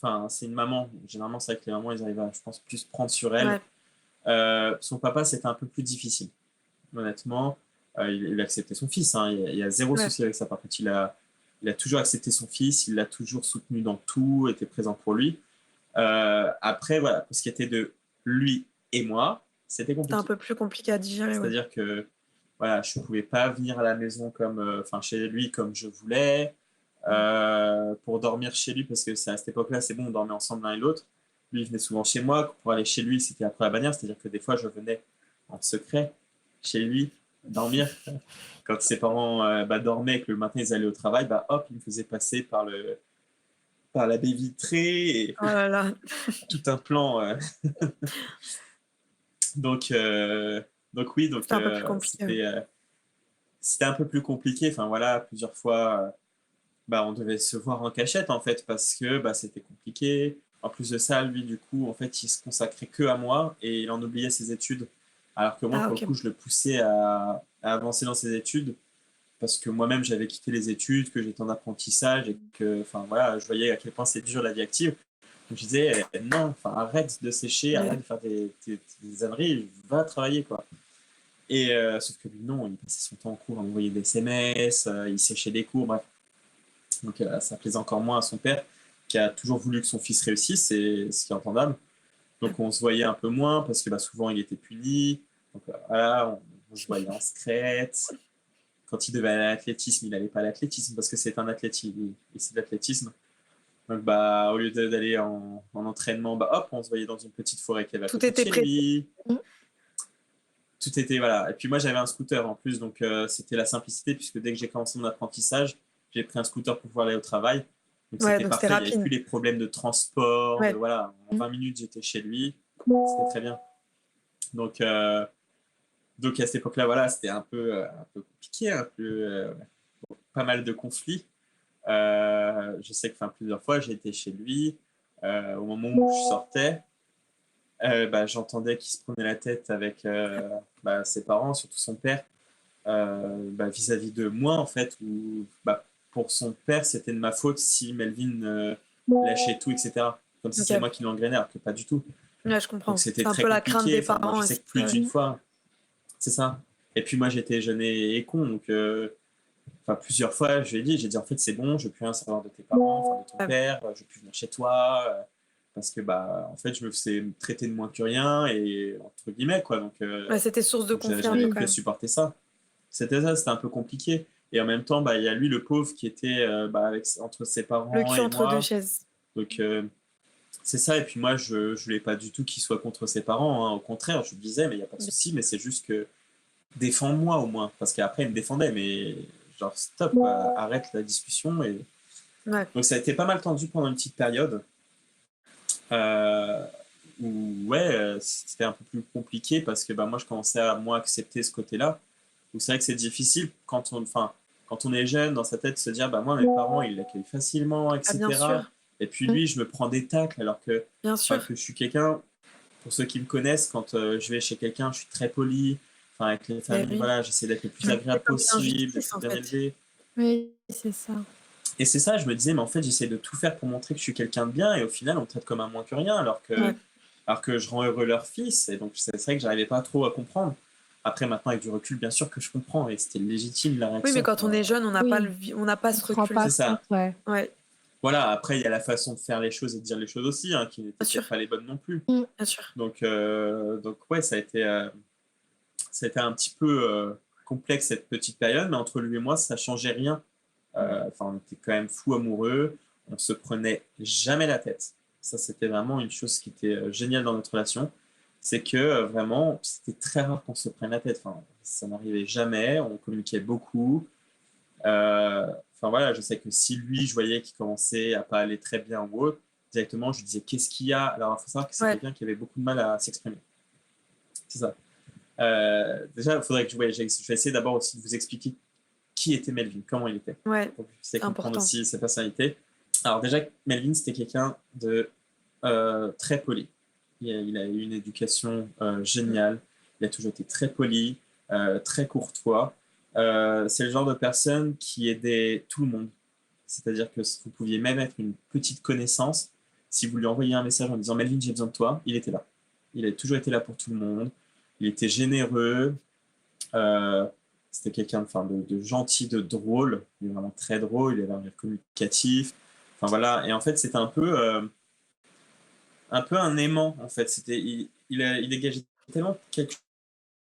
Enfin, c'est une maman. Généralement, c'est vrai que les mamans, ils arrivent à, je pense, plus prendre sur elle. Ouais. Son papa, c'était un peu plus difficile. Honnêtement, il a accepté son fils. Hein. Il y a zéro Ouais. souci avec ça. Par contre, il a toujours accepté son fils. Il l'a toujours soutenu dans tout, était présent pour lui. Après, voilà, pour ce qui était de lui et moi, c'était C'était un compliqué. peu plus compliqué à digérer, ouais. C'est-à-dire que voilà, je ne pouvais pas venir à la maison enfin chez lui comme je voulais. Pour dormir chez lui, parce que à cette époque-là, c'est bon, on dormait ensemble l'un et l'autre. Lui, il venait souvent chez moi. Pour aller chez lui, c'était après la bannière, c'est-à-dire que des fois, je venais en secret chez lui dormir. Quand ses parents dormaient et que le matin, ils allaient au travail, hop, il me faisait passer par la baie vitrée et Oh là là. tout un plan. Donc, oui, donc C'était un peu plus compliqué, ouais. c'était un peu plus compliqué. Enfin voilà, plusieurs fois, on devait se voir en cachette en fait parce que c'était compliqué. En plus de ça, lui du coup, en fait, il se consacrait que à moi et il en oubliait ses études. Alors que moi, Ah pour le OK. coup, je le poussais à avancer dans ses études parce que moi-même, j'avais quitté les études, que j'étais en apprentissage et que, enfin voilà, je voyais à quel point c'est dur la vie active. Donc je disais, non, enfin arrête de sécher, Ouais. arrête de faire des âneries, va travailler quoi. Et sauf que lui, non, il passait son temps en cours à m'envoyer des SMS, il séchait des cours, bref. Donc ça plaisait encore moins à son père, qui a toujours voulu que son fils réussisse, c'est ce qui est entendable. Donc on se voyait un peu moins, parce que souvent il était puni. Donc voilà, on se voyait en secrète. Quand il devait aller à l'athlétisme, il n'allait pas à l'athlétisme, parce que c'est un athlète, c'est de l'athlétisme. Donc au lieu d'aller en entraînement, hop, on se voyait dans une petite forêt qui avait à Tout côté de était chez prêt. lui. Mmh. Tout était, voilà. Et puis moi, j'avais un scooter en plus, donc c'était la simplicité, puisque dès que j'ai commencé mon apprentissage, j'ai pris un scooter pour pouvoir aller au travail. Donc Ouais, c'était donc c'était parfait, il n'y avait plus rapide. les problèmes de transport, Ouais. voilà. En Mmh. 20 minutes, j'étais chez lui, c'était très bien. Donc à cette époque-là, voilà, c'était un peu compliqué, pas mal de conflits. Je sais que plusieurs fois, j'ai été chez lui, au moment où je sortais. J'entendais qu'il se prenait la tête avec ses parents, surtout son père, vis-à-vis de moi, en fait, où pour son père, c'était de ma faute si Melvin lâchait tout, etc. Comme si c'est OK. moi qui l'engrainais, alors que pas du tout. Ouais, je Donc comprends. c'était C'est un très peu la crainte compliqué. des Enfin, moi, parents je sais aussi. que plus Ouais. d'une fois, c'est ça. Et puis moi, j'étais jeune et con, donc plusieurs fois, j'ai dit, en fait, c'est bon, je veux plus rien savoir de tes parents, enfin de ton Ouais. père, je veux plus venir chez toi, parce que en fait, je me faisais traiter de moins que rien et entre guillemets quoi. Donc Ouais, c'était source de conflit un peu j'arrivais quand plus à même. supporter ça. C'était ça, c'était un peu compliqué. Et en même temps, il y a lui le pauvre qui était entre ses Le parents cul et entre deux moi. chaises. Donc c'est ça. Et puis moi, je voulais pas du tout qu'il soit contre ses parents. Hein. Au contraire, je lui disais, mais il y a pas de souci, mais c'est juste que défends-moi au moins, parce qu'après il me défendait, mais genre stop, arrête la discussion. Et Ouais. donc ça a été pas mal tendu pendant une petite période où c'était un peu plus compliqué parce que moi je commençais à moi accepter ce côté-là. Donc c'est vrai que c'est difficile quand on est jeune dans sa tête se dire moi mes parents ils l'accueillent facilement, Ah bien etc. sûr, Et puis Mmh. lui je me prends des tacles alors que bien sûr. que je suis quelqu'un. Pour ceux qui me connaissent, quand je vais chez quelqu'un, je suis très poli. Enfin, avec les Beh familles, oui. voilà, j'essaie d'être le plus C'est agréable comme une possible, injustice d'être en bien fait. élevé. Oui, c'est ça. Et c'est ça, je me disais, mais en fait, j'essaie de tout faire pour montrer que je suis quelqu'un de bien, et au final, on me traite comme un moins que rien, Ouais. alors que je rends heureux leur fils. Et donc, c'est vrai que j'arrivais pas trop à comprendre. Après, maintenant, avec du recul, bien sûr que je comprends, et c'était légitime la Oui, mais réaction. quand on est jeune, on n'a pas Oui, on n'a pas on ce se rend pas recul-là. C'est ça. compte, ouais. Ouais, Voilà, après, il y a la façon de faire les choses et de dire les choses aussi, hein, qui n'étaient bien sûr, peut-être pas les bonnes non plus. Mmh. bien sûr. Donc ouais, ça a été un petit peu complexe cette petite période, mais entre lui et moi, ça changeait rien. Enfin, on était quand même fous amoureux, on se prenait jamais la tête. Ça, c'était vraiment une chose qui était géniale dans notre relation. C'est que vraiment, c'était très rare qu'on se prenne la tête. Enfin, ça n'arrivait jamais, on communiquait beaucoup. Enfin voilà, je sais que si lui, je voyais qu'il commençait à pas aller très bien ou autre, directement, je lui disais qu'est-ce qu'il y a. Alors, il faut savoir que c'est Ouais. quelqu'un qui avait beaucoup de mal à s'exprimer. C'est ça. Déjà, il faudrait que je vais essayer d'abord aussi de vous expliquer qui était Melvin, comment il était, Ouais, pour que vous puissiez c'est comprendre important. aussi sa personnalité. Alors déjà, Melvin, c'était quelqu'un de très poli. Il a eu une éducation géniale. Il a toujours été très poli. très courtois. C'est le genre de personne qui aidait tout le monde. C'est-à-dire que vous pouviez même être une petite connaissance. Si vous lui envoyiez un message en disant Melvin, j'ai besoin de toi, il était là. Il a toujours été là pour tout le monde. Il était généreux. C'était quelqu'un de gentil, de drôle. Il est vraiment très drôle. Il avait un rire communicatif. Enfin voilà. Et en fait, c'était un peu un aimant. En fait, il dégageait tellement quelque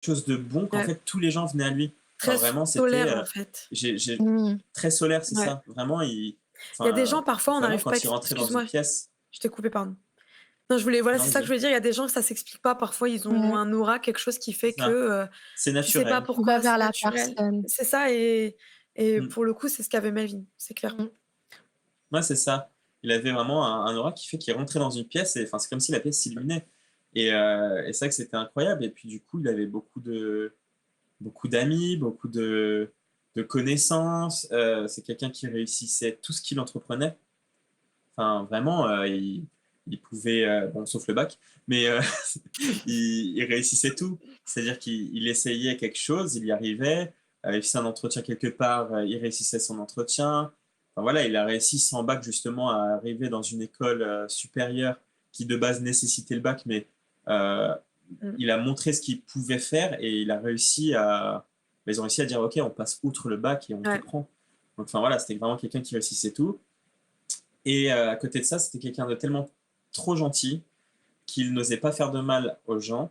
chose de bon qu'en Ouais. fait tous les gens venaient à lui. Très Vraiment, solaire, c'était en fait. Mmh. très solaire, c'est Ouais. ça. Vraiment, Il y a des gens, parfois, on vraiment n'arrive pas. quand il rentrait dans une Excuse-moi, pièce, je t'ai coupé, pardon. Non, voilà, non, c'est ça que je vas-y, voulais dire. Il y a des gens que ça s'explique pas. Parfois, ils ont Ouais. un aura, quelque chose qui fait c'est que ça. C'est tu sais pas naturel. Tu vas pourquoi, vers c'est la naturel. personne. C'est ça, et Mm. pour le coup, c'est ce qu'avait Melvin, c'est clair. Mmh. Ouais, c'est ça. Il avait vraiment un aura qui fait qu'il rentrait dans une pièce et c'est comme si la pièce s'illuminait. Et c'est vrai que c'était incroyable. Et puis du coup, il avait beaucoup d'amis, beaucoup de connaissances. C'est quelqu'un qui réussissait tout ce qu'il entreprenait. Enfin, vraiment, il pouvait, bon, sauf le bac, mais il réussissait tout. C'est-à-dire qu'il essayait quelque chose, il y arrivait. Il faisait un entretien quelque part, il réussissait son entretien. Enfin, voilà, il a réussi sans bac justement à arriver dans une école supérieure qui de base nécessitait le bac, mais euh, Mm. il a montré ce qu'il pouvait faire et il a réussi à. Ils ont réussi à dire ok, on passe outre le bac et on te Ouais. prend. Donc, enfin voilà, c'était vraiment quelqu'un qui réussissait tout. Et à côté de ça, c'était quelqu'un de tellement trop gentil qu'il n'osait pas faire de mal aux gens,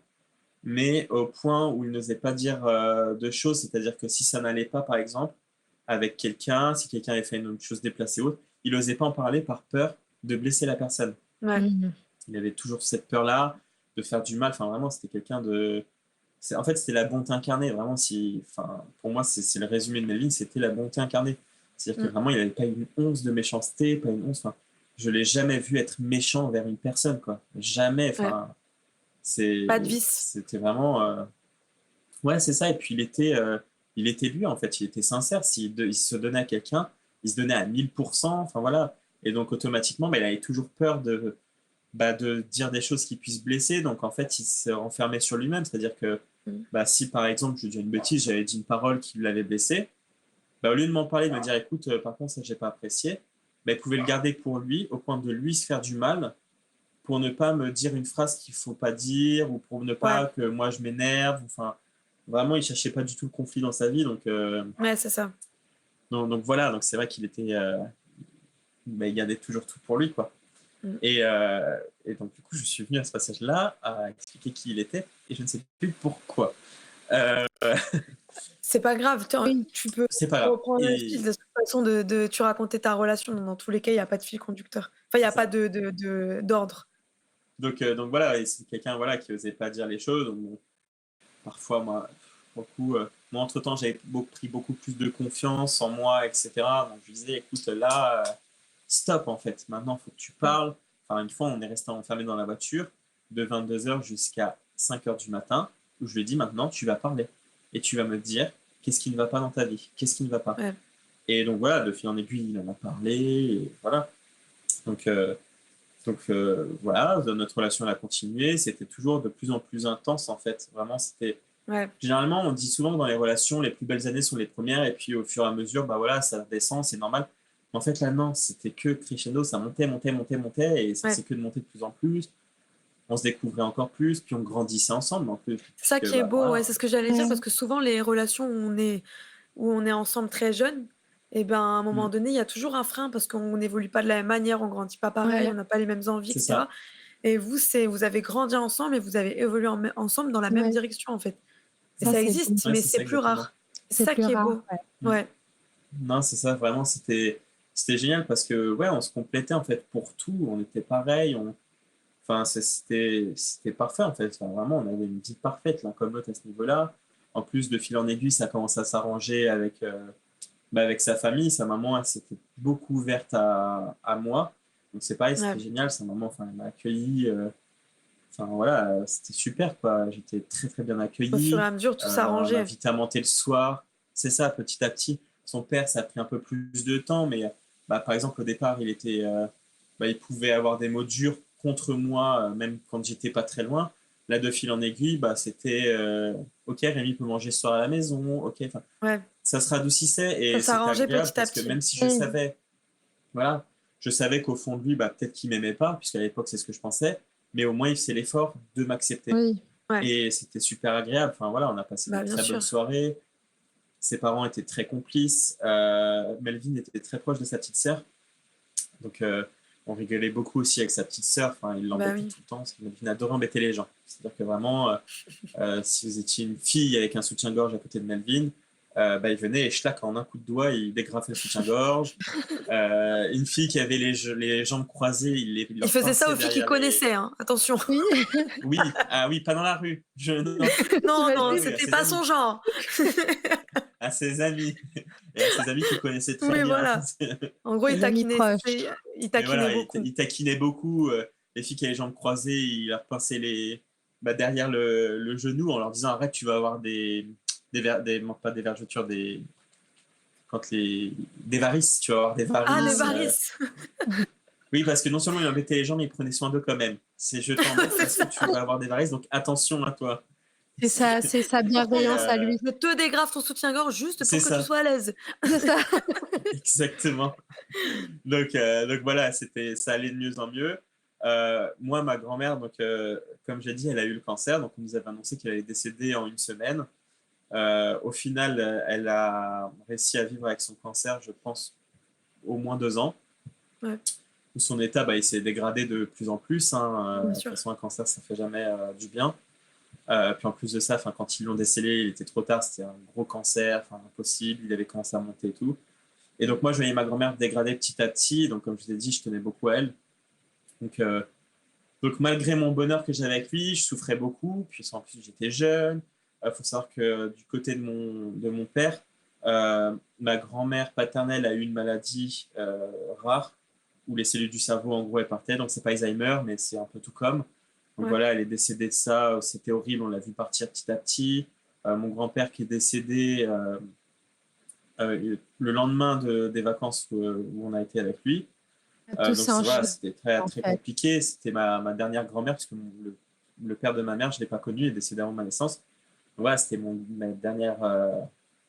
mais au point où il n'osait pas dire de choses, c'est-à-dire que si ça n'allait pas, par exemple, avec quelqu'un, si quelqu'un avait fait une chose déplacée ou autre, il n'osait pas en parler par peur de blesser la personne. Ouais. Mmh. Il avait toujours cette peur-là de faire du mal. Enfin, vraiment, c'était quelqu'un de. En fait, c'était la bonté incarnée. Vraiment, pour moi, c'est le résumé de Melvin, c'était la bonté incarnée. C'est-à-dire que Mm. vraiment, il n'avait pas une once de méchanceté, pas une once. Enfin, je l'ai jamais vu être méchant envers une personne, quoi. Jamais. Ouais. Enfin, Pas de vice. c'était vraiment. Ouais, c'est ça. Et puis, il était lui, en fait. Il était sincère. Il se donnait à quelqu'un, il se donnait à 1000%. Enfin, voilà. Et donc, automatiquement, il avait toujours peur de dire des choses qui puissent blesser. Donc, en fait, il se renfermait sur lui-même. C'est-à-dire que Mm. si, par exemple, je dis une bêtise, j'avais dit une parole qui l'avait blessé, au lieu de m'en parler, de me dire, écoute, par contre, ça, j'ai pas apprécié, il pouvait le garder pour lui, au point de lui se faire du mal, pour ne pas me dire une phrase qu'il faut pas dire, ou pour ne pas Ouais. que moi, je m'énerve. Enfin, vraiment, il cherchait pas du tout le conflit dans sa vie. Donc, Ouais, c'est ça. donc voilà, donc c'est vrai qu'il était... il gardait toujours tout pour lui, quoi. Mm. Et donc, du coup, je suis venu à ce passage-là à expliquer qui il était, et je ne sais plus pourquoi. C'est pas grave, Oui. tu peux C'est pas grave. reprendre le fil de toute façon tu racontais ta relation. Dans tous les cas, il y a pas de fil conducteur. Enfin, il y a C'est pas ça. d'ordre. Donc voilà, et c'est quelqu'un voilà, qui n'osait pas dire les choses. Donc, bon, parfois, moi, moi entre-temps, j'avais pris beaucoup plus de confiance en moi, etc. Donc, je lui disais, écoute, là, stop, en fait. Maintenant, il faut que tu parles. Enfin, une fois, on est resté enfermé dans la voiture de 22h jusqu'à 5h du matin, où je lui ai dit, maintenant, tu vas parler. Et tu vas me dire, qu'est-ce qui ne va pas dans ta vie? Qu'est-ce qui ne va pas? Ouais. Et donc, voilà, de fil en aiguille, il en a parlé. Et voilà. Donc voilà, notre relation elle a continué. C'était toujours de plus en plus intense, en fait. Vraiment, c'était. Ouais. Généralement, on dit souvent que dans les relations, les plus belles années sont les premières, et puis au fur et à mesure, voilà, ça descend, c'est normal. Mais en fait, là, non, c'était que crescendo, ça montait, montait, montait, montait, et ça Ouais. faisait que de monter de plus en plus. On se découvrait encore plus, puis on grandissait ensemble en plus. C'est ça qui est beau, voilà. ouais, c'est ce que j'allais dire, Ouais. parce que souvent les relations où on est ensemble très jeune, et ben, à un moment Mm. donné, il y a toujours un frein parce qu'on n'évolue pas de la même manière, on grandit pas pareil, Ouais. on n'a pas les mêmes envies, C'est etc. ça, Et vous avez grandi ensemble et vous avez évolué ensemble dans la même Ouais. direction, en fait. Et Ça, ça c'est beau. existe, ouais, mais c'est c'est ça plus exactement. rare. C'est C'est ça plus qui est rare, beau. ouais. Ouais. Non, c'est ça, vraiment, c'était génial parce que, ouais, on se complétait en fait pour tout, on était pareil, enfin, c'était parfait en fait. Enfin, vraiment, on avait une vie parfaite l'un comme l'autre à ce niveau-là. En plus, de fil en aiguille, ça commence à s'arranger avec sa famille. Sa maman, elle s'était beaucoup ouverte à moi. Donc, c'est pareil, Ouais. c'était génial. Sa maman, enfin, elle m'a accueilli. Enfin, voilà, c'était super, quoi. J'étais très, très bien Au fur et accueilli. à mesure, tout On s'arrangeait. m'invitait à monter le soir. C'est ça, petit à petit. Son père, ça a pris un peu plus de temps, mais par exemple, au départ, il pouvait avoir des mots durs contre moi, même quand j'étais pas très loin. là, de fil en aiguille, bah, c'était OK, Rémi peut manger ce soir à la maison. OK, enfin, Ouais, ça se radoucissait ça et c'était s'arrangeait agréable petit à parce que petit. même si je Oui, savais, voilà, je savais qu'au fond de lui, bah, peut-être qu'il m'aimait pas, puisqu'à l'époque, c'est ce que je pensais, mais au moins, il faisait l'effort de m'accepter. oui. Ouais, Et c'était super agréable. Enfin, voilà, on a passé de bah bien très bonnes sûr. soirées. Ses parents étaient très complices. Melvin était très proche de sa petite sœur. Donc, on rigolait beaucoup aussi avec sa petite sœur. Enfin, il Bah l'embêtait oui. tout le temps. Parce que Melvin adorait embêter les gens. C'est-à-dire que vraiment, si vous étiez une fille avec un soutien-gorge à côté de Melvin, bah, il venait et schlac, en un coup de doigt, il dégrafait le soutien-gorge. Une fille qui avait les jambes croisées, il Il leur faisait ça pinçait aux filles qu'il derrière les... connaissait, hein. Attention. Oui, Oui, ah oui, pas dans la rue. Non, Non, pas dans la non, j'imagine. rue, à c'était ses pas amis. son genre. À ses amis. Et à ses amis qu'il connaissait très Oui, bien. voilà. En gros, Les amis proches. il Mais taquinait voilà, beaucoup. il taquinait beaucoup. Les filles qui avaient les jambes croisées, il leur pinçait derrière le genou en leur disant arrête, tu vas avoir pas des vergetures, des varices, tu vas avoir des Ah, les varices. varices. Oui, parce que non seulement il embêtait les gens, mais il prenait soin d'eux quand même. C'est je t'embête C'est parce que ça. tu vas avoir des varices, donc attention à toi. C'est sa Et, bienveillance à lui. Je te dégrave ton soutien-gorge juste c'est pour que tu ça, sois à l'aise. C'est ça. exactement. Donc voilà, ça allait de mieux en mieux. Moi, ma grand-mère, comme j'ai dit, elle a eu le cancer, donc on nous avait annoncé qu'elle allait décéder en une semaine. Au final, elle a réussi à vivre avec son cancer, je pense, au moins 2 ans. Ouais, Son état, bah, il s'est dégradé de plus en plus. Hein. bien De toute sûr. façon, un cancer, ça fait jamais du bien. Puis en plus de ça, quand ils l'ont décelé, il était trop tard, c'était un gros cancer, impossible, il avait commencé à monter et tout. Et donc moi, je voyais ma grand-mère dégrader petit à petit, donc comme je vous ai dit, je tenais beaucoup à elle. Donc, euh, donc malgré mon bonheur que j'avais avec lui, je souffrais beaucoup, puis en plus j'étais jeune. Il faut savoir que du côté de mon père, ma grand-mère paternelle a eu une maladie rare, où les cellules du cerveau, en gros, elles partaient. Donc, c'est pas Alzheimer, mais c'est un peu tout comme. Donc, Ouais, voilà, elle est décédée de ça. C'était horrible, on l'a vu partir petit à petit. Mon grand-père qui est décédé le lendemain des vacances où on a été avec lui. Tout Donc, s'est voilà, enchaîné, c'était très, en très fait. compliqué. C'était ma dernière grand-mère, parce que le père de ma mère, je ne l'ai pas connu, il est décédé avant ma naissance. Donc, voilà, c'était ma dernière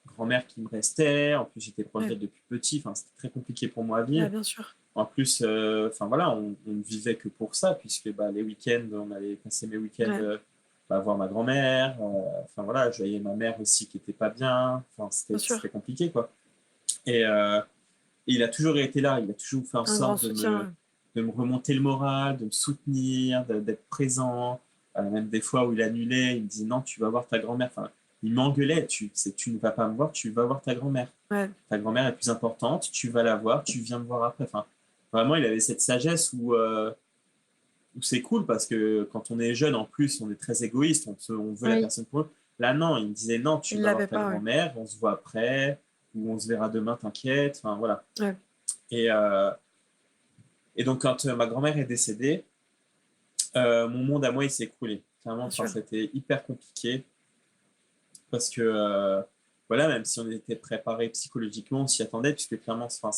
grand-mère qui me restait. En plus, j'étais proche ouais. d'elle depuis petit. Enfin, c'était très compliqué pour moi à Bah, vivre. bien sûr. En plus, voilà, on ne vivait que pour ça, puisque les week-ends, on allait passer mes week-ends Ouais, voir ma grand-mère. Voilà, je voyais ma mère aussi qui était pas bien. Enfin, bien c'était sûr. compliqué, quoi. Et, il a toujours été là, il a toujours fait en Un grand sorte soutien. de me remonter le moral, de me soutenir, d'être présent. Même des fois où il annulait, il me dit non, tu vas voir ta grand-mère. Enfin, il m'engueulait, tu ne vas pas me voir, tu vas voir ta grand-mère. Ouais, Ta grand-mère est plus importante, tu vas la voir, tu viens me voir après. Enfin, vraiment, il avait cette sagesse où c'est cool parce que quand on est jeune, en plus, on est très égoïste, on veut la Oui. personne pour eux. Là, non, il me disait non, tu il vas voir l'avait ta pas, ouais. grand-mère, on se voit après, ou on se verra demain, t'inquiète. Enfin, voilà. Ouais, Et, euh, et donc, quand ma grand-mère est décédée, mon monde à moi, il s'est écroulé. Clairement, bien enfin, sûr. c'était hyper compliqué parce que, voilà, même si on était préparé psychologiquement, on s'y attendait, puisque clairement, enfin,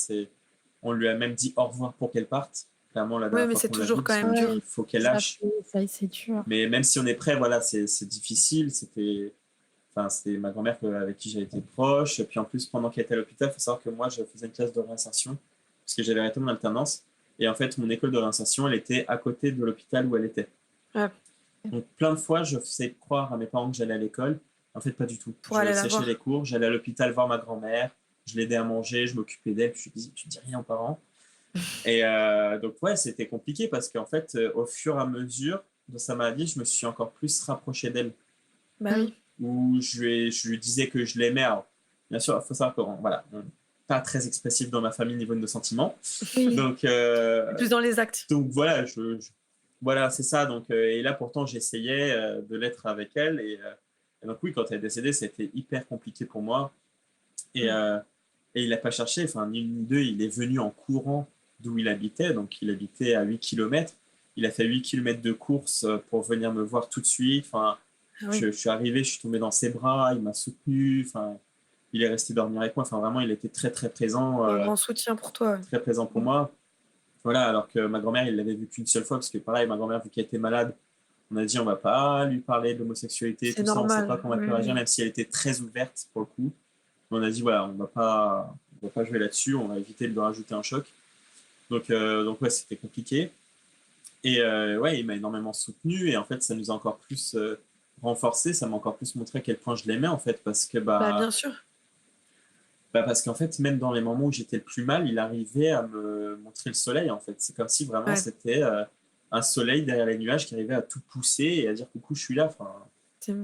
on lui a même dit au revoir pour qu'elle parte. Clairement, la Oui, dernière mais fois c'est qu'on l'a vue, toujours quand parce même qu'on dit Ouais, il dur. faut qu'elle ça lâche. fait ça c'est dur. Mais même si on est prêt, voilà, c'est difficile. C'était ma grand-mère avec qui j'ai été proche. Et puis en plus, pendant qu'elle était à l'hôpital, il faut savoir que moi, je faisais une classe de réinsertion parce que j'avais arrêté mon alternance. Et en fait, mon école de réinsertion, elle était à côté de l'hôpital où elle était. Ouais, Donc plein de fois, je faisais croire à mes parents que j'allais à l'école. En fait, pas du tout. pour Je aller la séchais les voir. cours, j'allais à l'hôpital voir ma grand-mère, je l'aidais à manger, je m'occupais d'elle. Puis je dis, tu dis rien aux parents. Et donc ouais, c'était compliqué parce qu'en fait, au fur et à mesure de sa maladie, je me suis encore plus rapproché d'elle. Bah Mm. oui. Où je lui disais que je l'aimais. Alors, bien sûr, il faut savoir qu'on voilà, on n'est pas très expressif dans ma famille niveau de nos sentiments. Oui. Donc, C'est plus dans les actes. voilà, voilà, c'est ça. Donc, et là, pourtant, j'essayais de l'être avec elle. Et donc, oui, quand elle est décédée, c'était hyper compliqué pour moi. Et, Ouais, euh, et il n'a pas cherché, enfin, ni une ni deux, il est venu en courant d'où il habitait. Donc, il habitait à 8 km. Il a fait 8 km de course pour venir me voir tout de suite. Enfin, ah oui. je suis arrivé, je suis tombé dans ses bras, il m'a soutenu. Enfin, il est resté dormir avec moi. Enfin, vraiment, il était très, Un grand soutien pour toi. très présent pour Ouais. moi. Voilà, alors que ma grand-mère, il l'avait vu qu'une seule fois, parce que pareil, ma grand-mère, vu qu'elle était malade, On a dit on va pas lui parler de l'homosexualité et C'est tout ça, on sait pas normal. comment elle Oui, peut réagir, oui. même si elle était très ouverte pour le coup. Mais on a dit voilà, on va pas jouer là-dessus, on va éviter de lui rajouter un choc. Donc ouais, c'était compliqué. Et ouais, il m'a énormément soutenu et en fait, ça nous a encore plus renforcé, ça m'a encore plus montré à quel point je l'aimais en fait, parce que Bah, bien sûr. parce qu'en fait, même dans les moments où j'étais le plus mal, il arrivait à me montrer le soleil en fait. C'est comme si vraiment Ouais, c'était un soleil derrière les nuages qui arrivait à tout pousser et à dire coucou, je suis là. Enfin,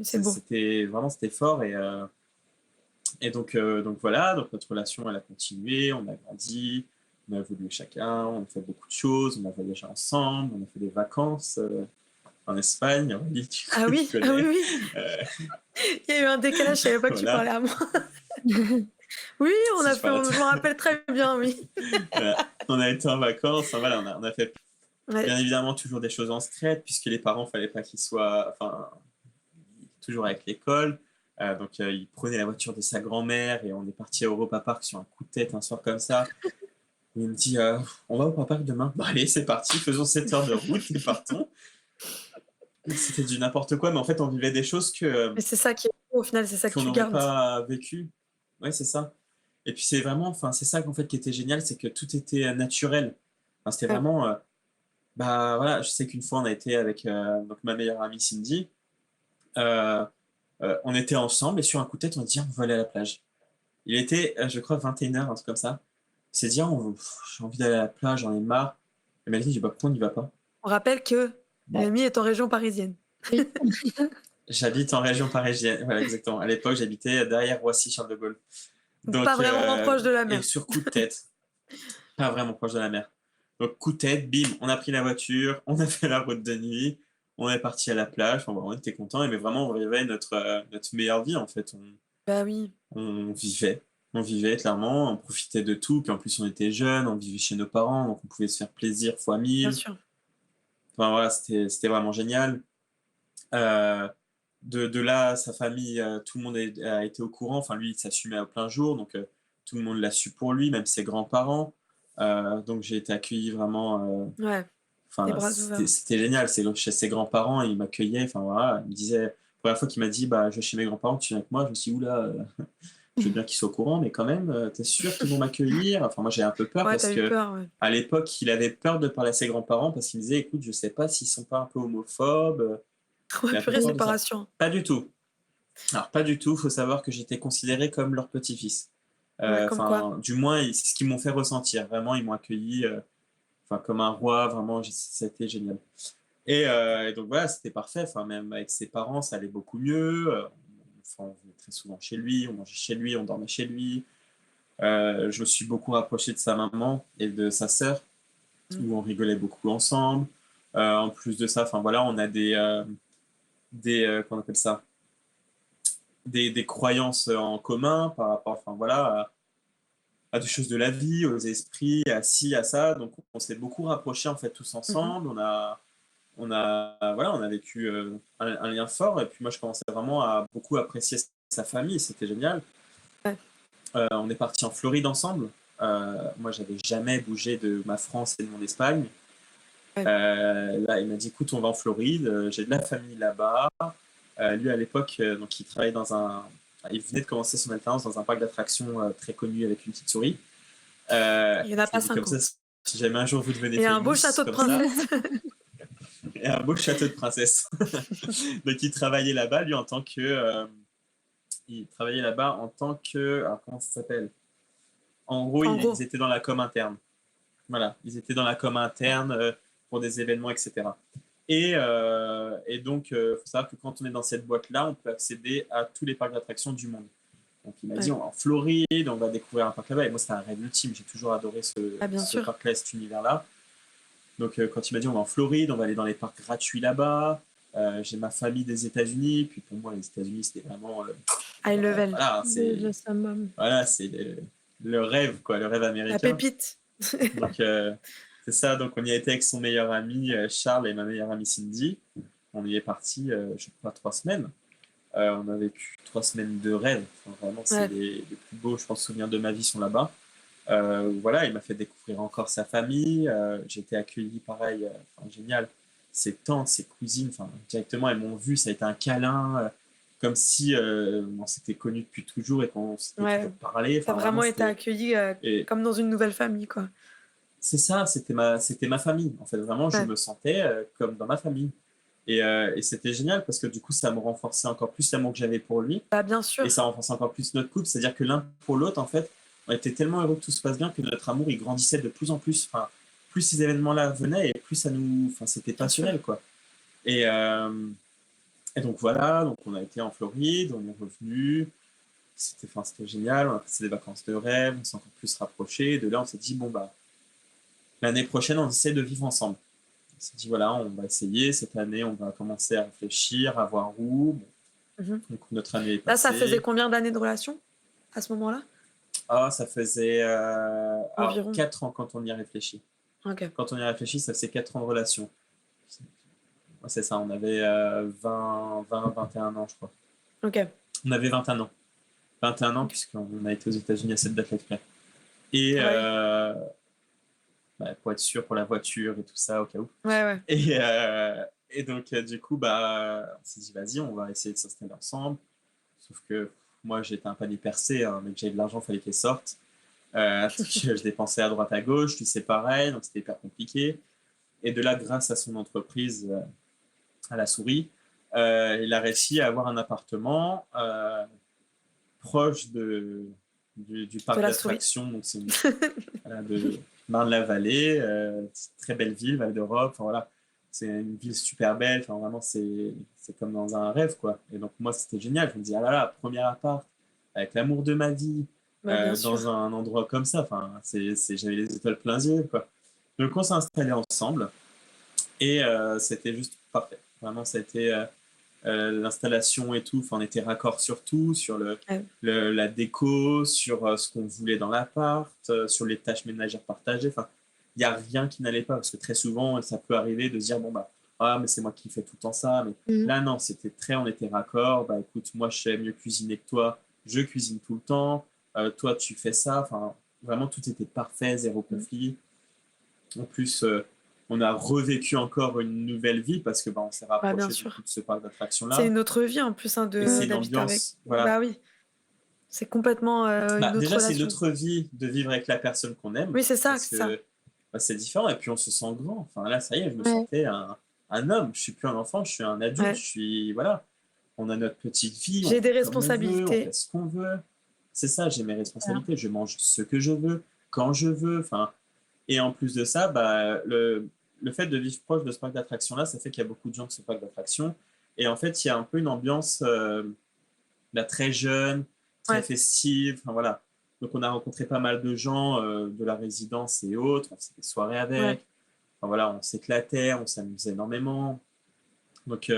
c'est beau. c'était vraiment c'était fort et donc voilà, donc notre relation elle a continué, on a grandi, on a évolué chacun, on a fait beaucoup de choses, on a voyagé ensemble, on a fait des vacances en Espagne, en Italie, Ah tu oui, ah oui, connais. oui. Euh, Il y a eu un décalage, je savais pas que tu voilà, parlais à moi. Oui, on si a je fait, parle à toi. je m'en rappelle très bien, oui. On a été en vacances, enfin, voilà, on a fait Ouais, bien évidemment toujours des choses en secret, puisque les parents, fallait pas qu'ils soient, enfin, toujours avec l'école. Donc il prenait la voiture de sa grand-mère et on est parti à Europa Park sur un coup de tête un soir comme ça. Il me dit on va au Europa Park demain. Bon allez, c'est parti, faisons 7 heures de route et partons. C'était du n'importe quoi, mais en fait on vivait des choses mais c'est ça qui est beau, au final, c'est ça que qu'on tu n'aurait gardes. pas vécues. Ouais, c'est ça. Et puis c'est vraiment, enfin c'est ça qu'en fait qui était génial, c'est que tout était naturel. Enfin, c'était Ouais. vraiment, bah voilà, je sais qu'une fois on a été avec donc ma meilleure amie Cindy. Euh, on était ensemble et sur un coup de tête on a dit on va aller à la plage. Il était, je crois, 21h, un truc comme ça. Il s'est dit j'ai envie d'aller à la plage, j'en ai marre. Et m'a dit bah, pourquoi on n'y va pas? On rappelle que Bon, Rémi est en région parisienne. Oui. j'habite en région parisienne, voilà exactement. À l'époque j'habitais derrière Roissy-Charles de Gaulle. Donc pas Donc, vraiment proche de la et mer. sur coup de tête, pas vraiment proche de la mer. Donc coup de tête, bim, on a pris la voiture, on a fait la route de nuit, on est parti à la plage, enfin, on était contents, mais vraiment on vivait notre meilleure vie en fait. Bah oui, On vivait, on vivait clairement, on profitait de tout, puis en plus on était jeunes, on vivait chez nos parents, donc on pouvait se faire plaisir fois bien 1000. sûr. Enfin voilà, c'était vraiment génial. Euh, de là, sa famille, tout le monde a été au courant, enfin lui il s'assumait à plein jour, donc tout le monde l'a su pour lui, même ses grands-parents. Donc j'ai été accueilli vraiment, Ouais, les enfin bras ouverts. c'était génial, c'est chez ses grands-parents, il m'accueillait, enfin voilà, il me disait, la première fois qu'il m'a dit, bah je vais chez mes grands-parents, tu viens avec moi, je me suis dit, oula, je veux bien qu'ils soient au courant, mais quand même, t'es sûr qu'ils vont m'accueillir? Enfin, moi, j'ai un peu peur Ouais, parce t'as eu que peur, ouais. à l'époque, il avait peur de parler à ses grands-parents parce qu'il me disait, écoute, je sais pas s'ils sont pas un peu homophobes. Ouais, Il a un peu purée, peur c'est de pas ça. rassurant. Pas du tout. Alors, pas du tout. Faut savoir que j'étais considéré comme leur petit-fils. Ouais, comme quoi. Enfin, du moins, c'est ce qu'ils m'ont fait ressentir. Vraiment, ils m'ont accueilli, enfin, comme un roi. Vraiment, ça a été génial. Et donc voilà, c'était parfait. Enfin, même avec ses parents, ça allait beaucoup mieux. Enfin, on venait très souvent chez lui, on mangeait chez lui, on dormait chez lui. Je me suis beaucoup rapproché de sa maman et de sa sœur, Mm. où on rigolait beaucoup ensemble. En plus de ça, enfin voilà, on a comment on appelle ça, des croyances en commun par rapport, enfin voilà, à des choses de la vie, aux esprits, à ci, à ça. Donc on s'est beaucoup rapprochés en fait tous Mhm. ensemble. Voilà, on a vécu un lien fort. Et puis moi, je commençais vraiment à beaucoup apprécier sa famille. C'était génial. Ouais, On est parti en Floride ensemble. Moi, j'avais jamais bougé de ma France et de mon Espagne. ouais. Là, il m'a dit, écoute, on va en Floride. J'ai de la famille là-bas. Lui, à l'époque, donc, il travaillait il venait de commencer son alternance dans un parc d'attractions très connu avec une petite souris. Il y en a Je le pas dis comme ça, 50. si jamais un jour vous devenez Et un beau famous, château de comme ça, princesse. et un beau château de princesse. Donc, il travaillait là-bas, lui, il travaillait là-bas en tant que, alors, comment ça s'appelle? En gros, En ils gros. étaient dans la com interne. Voilà, ils étaient dans la com interne pour des événements, etc. Et donc, il faut savoir que quand on est dans cette boîte-là, on peut accéder à tous les parcs d'attractions du monde. Donc, il m'a dit, Ouais. on va en Floride, on va découvrir un parc là-bas. Et moi, c'était un rêve ultime. J'ai toujours adoré Ah, bien ce sûr. parc-là, cet univers-là. Donc, quand il m'a dit, on va en Floride, on va aller dans les parcs gratuits là-bas. J'ai ma famille des États-Unis. Puis pour moi, les États-Unis, c'était vraiment. High level. Voilà, Le summum. c'est le rêve, quoi, le rêve La américain. pépite. Donc, c'est ça. Donc, on y a été avec son meilleur ami Charles et ma meilleure amie Cindy. On y est parti, je crois, 3 semaines. On a vécu 3 semaines de rêve. Enfin, vraiment, c'est Ouais. les plus beaux, je pense, souvenirs de ma vie sont là-bas. Voilà, il m'a fait découvrir encore sa famille. J'ai été accueilli pareil, enfin, génial. ses tantes, ses cousines, enfin, directement, elles m'ont vu, ça a été un câlin, comme si on s'était connus depuis toujours et qu'on s'était Ouais, toujours parlé. tu Enfin, vraiment, vraiment été c'était. accueilli, Et comme dans une nouvelle famille, quoi. c'est ça, c'était ma famille. En fait, vraiment, je Ouais. me sentais comme dans ma famille. Et c'était génial parce que du coup, ça me renforçait encore plus l'amour que j'avais pour lui. Bah, bien Et ça sûr. renforçait encore plus notre couple. C'est-à-dire que l'un pour l'autre, en fait, on était tellement heureux que tout se passe bien que notre amour, il grandissait de plus en plus. Enfin, plus ces événements-là venaient et plus ça nous. Enfin, c'était Bien sûr. passionnel, quoi. Et, euh, et donc voilà, donc on a été en Floride, on est revenu. C'était génial, on a passé des vacances de rêve, on s'est encore plus rapprochés. De là, on s'est dit, bon, bah, l'année prochaine, on essaie de vivre ensemble. On s'est dit, voilà, on va essayer. Cette année, on va commencer à réfléchir, à voir où. Bon, Mmh. donc, notre année est Là, ça faisait passée. combien d'années de relation, à ce moment-là? Ah, ça faisait alors, Environ? 4 ans quand on y a réfléchi. OK. Quand on y a réfléchi, ça faisait 4 ans de relation. Ouais, c'est ça, on avait 21 ans, je crois. OK. On avait 21 ans. 21 ans, OK. puisqu'on a été aux États-Unis à cette date-là près. Et Ah bah, oui. pour être sûr pour la voiture et tout ça, au cas où. Ouais, ouais. Et donc, du coup, bah, on s'est dit, vas-y, on va essayer de s'installer ensemble. Sauf que moi, j'étais un panier percé, hein, mais que j'avais de l'argent, il fallait qu'il sorte. Je dépensais à droite à gauche, lui c'est pareil, donc c'était hyper compliqué. Et de là, grâce à son entreprise, à la souris, il a réussi à avoir un appartement proche du De parc la souris. d'attractions. Donc c'est voilà, de Marne-la-Vallée, très belle ville, Val d'Europe. Enfin, voilà, c'est une ville super belle. Enfin, vraiment, c'est comme dans un rêve, quoi. Et donc moi, c'était génial. Je me dis, ah là là, premier appart, avec l'amour de ma vie, Bah, bien dans sûr. un endroit comme ça. Enfin, j'avais les étoiles plein les yeux, quoi. Donc on s'est installés ensemble et c'était juste parfait. Vraiment, ça a été l'installation et tout. Enfin, on était raccord sur tout, sur Ouais. la déco, sur ce qu'on voulait dans l'appart, sur les tâches ménagères partagées. Enfin, il n'y a rien qui n'allait pas parce que très souvent, ça peut arriver de se dire, bon, bah, ah, mais c'est moi qui fais tout le temps ça. Mais Mmh. là, non, on était raccord. Bah, écoute, moi, je sais mieux cuisiner que toi. Je cuisine tout le temps. Toi, tu fais ça. Enfin, vraiment, tout était parfait, zéro Mmh. conflit. En plus, on a revécu encore une nouvelle vie parce que bah, on s'est Bah, bien rapproché du coup sûr. de ce parc C'est d'attractions-là. une autre vie, en plus, hein, Et de c'est une d'habiter avec. ambiance, voilà. Bah, oui. C'est complètement, Bah, une autre déjà, c'est relation. notre vie de vivre avec la personne qu'on aime Oui, c'est ça, parce c'est ça. que bah, c'est différent et puis on se sent grand. Enfin, là, ça y est, je me Ouais. sentais un homme. Je suis plus un enfant, je suis un adulte. Ouais. Je suis, voilà, on a notre petite vie, on J'ai des fait comme on veut, on fait responsabilités. ce qu'on veut. C'est ça, j'ai mes Voilà. responsabilités. Je mange ce que je veux, quand je veux. Enfin, et en plus de ça, bah, le fait de vivre proche de ce parc d'attractions-là, ça fait qu'il y a beaucoup de gens de ce parc d'attractions. Et en fait, il y a un peu une ambiance là, très jeune, très Ouais. festive. Enfin, voilà. Donc, on a rencontré pas mal de gens de la résidence et autres. On faisait des soirées Ouais. avec. Enfin, voilà, on s'éclatait, on s'amusait énormément. Donc,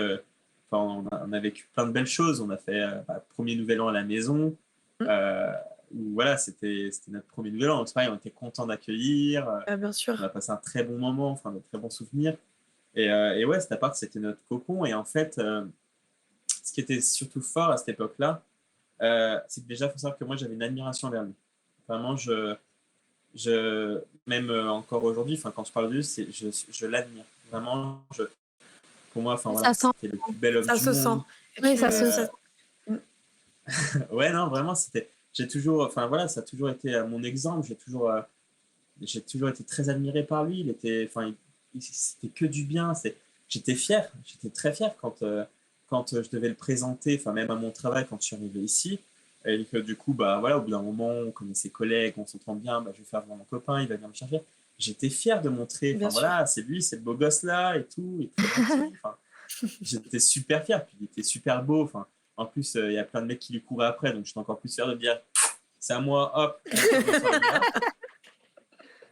enfin, on a vécu plein de belles choses. On a fait premier nouvel an à la maison. Mmh. Euh, où, voilà, c'était notre premier nouvel an. Donc, c'est pareil, on était content d'accueillir. Bah, bien On a sûr. passé un très bon moment, enfin de très bons souvenirs. Et ouais, cet appart, c'était notre cocon. Et en fait, ce qui était surtout fort à cette époque-là, c'est que déjà, il faut savoir que moi, j'avais une admiration vers lui. Vraiment, même encore aujourd'hui, quand je parle de lui, je l'admire. Vraiment, pour moi, enfin voilà, Ça sent. c'était le plus bel homme Ça du se sent. monde. Et Oui, puis ça le se Euh, ça sent. mmh, ouais, non, vraiment, j'ai toujours, enfin voilà, ça a toujours été mon exemple. J'ai toujours été très admiré par lui. Il était, enfin, c'était que du bien. J'étais fier, j'étais très fier quand je devais le présenter, enfin même à mon travail quand je suis arrivé ici. Et que du coup, bah voilà, au bout d'un moment, on connaît ses collègues, on s'entend bien, bah, je vais faire venir mon copain, il va venir me chercher. J'étais fier de montrer, enfin bien sûr. voilà, c'est lui, c'est le beau gosse là et tout, il est très gentil. Enfin, j'étais super fier, puis il était super beau. Enfin, en plus, il y a plein de mecs qui lui couraient après, donc j'étais encore plus fier de dire, c'est à moi, hop, on sort le gars.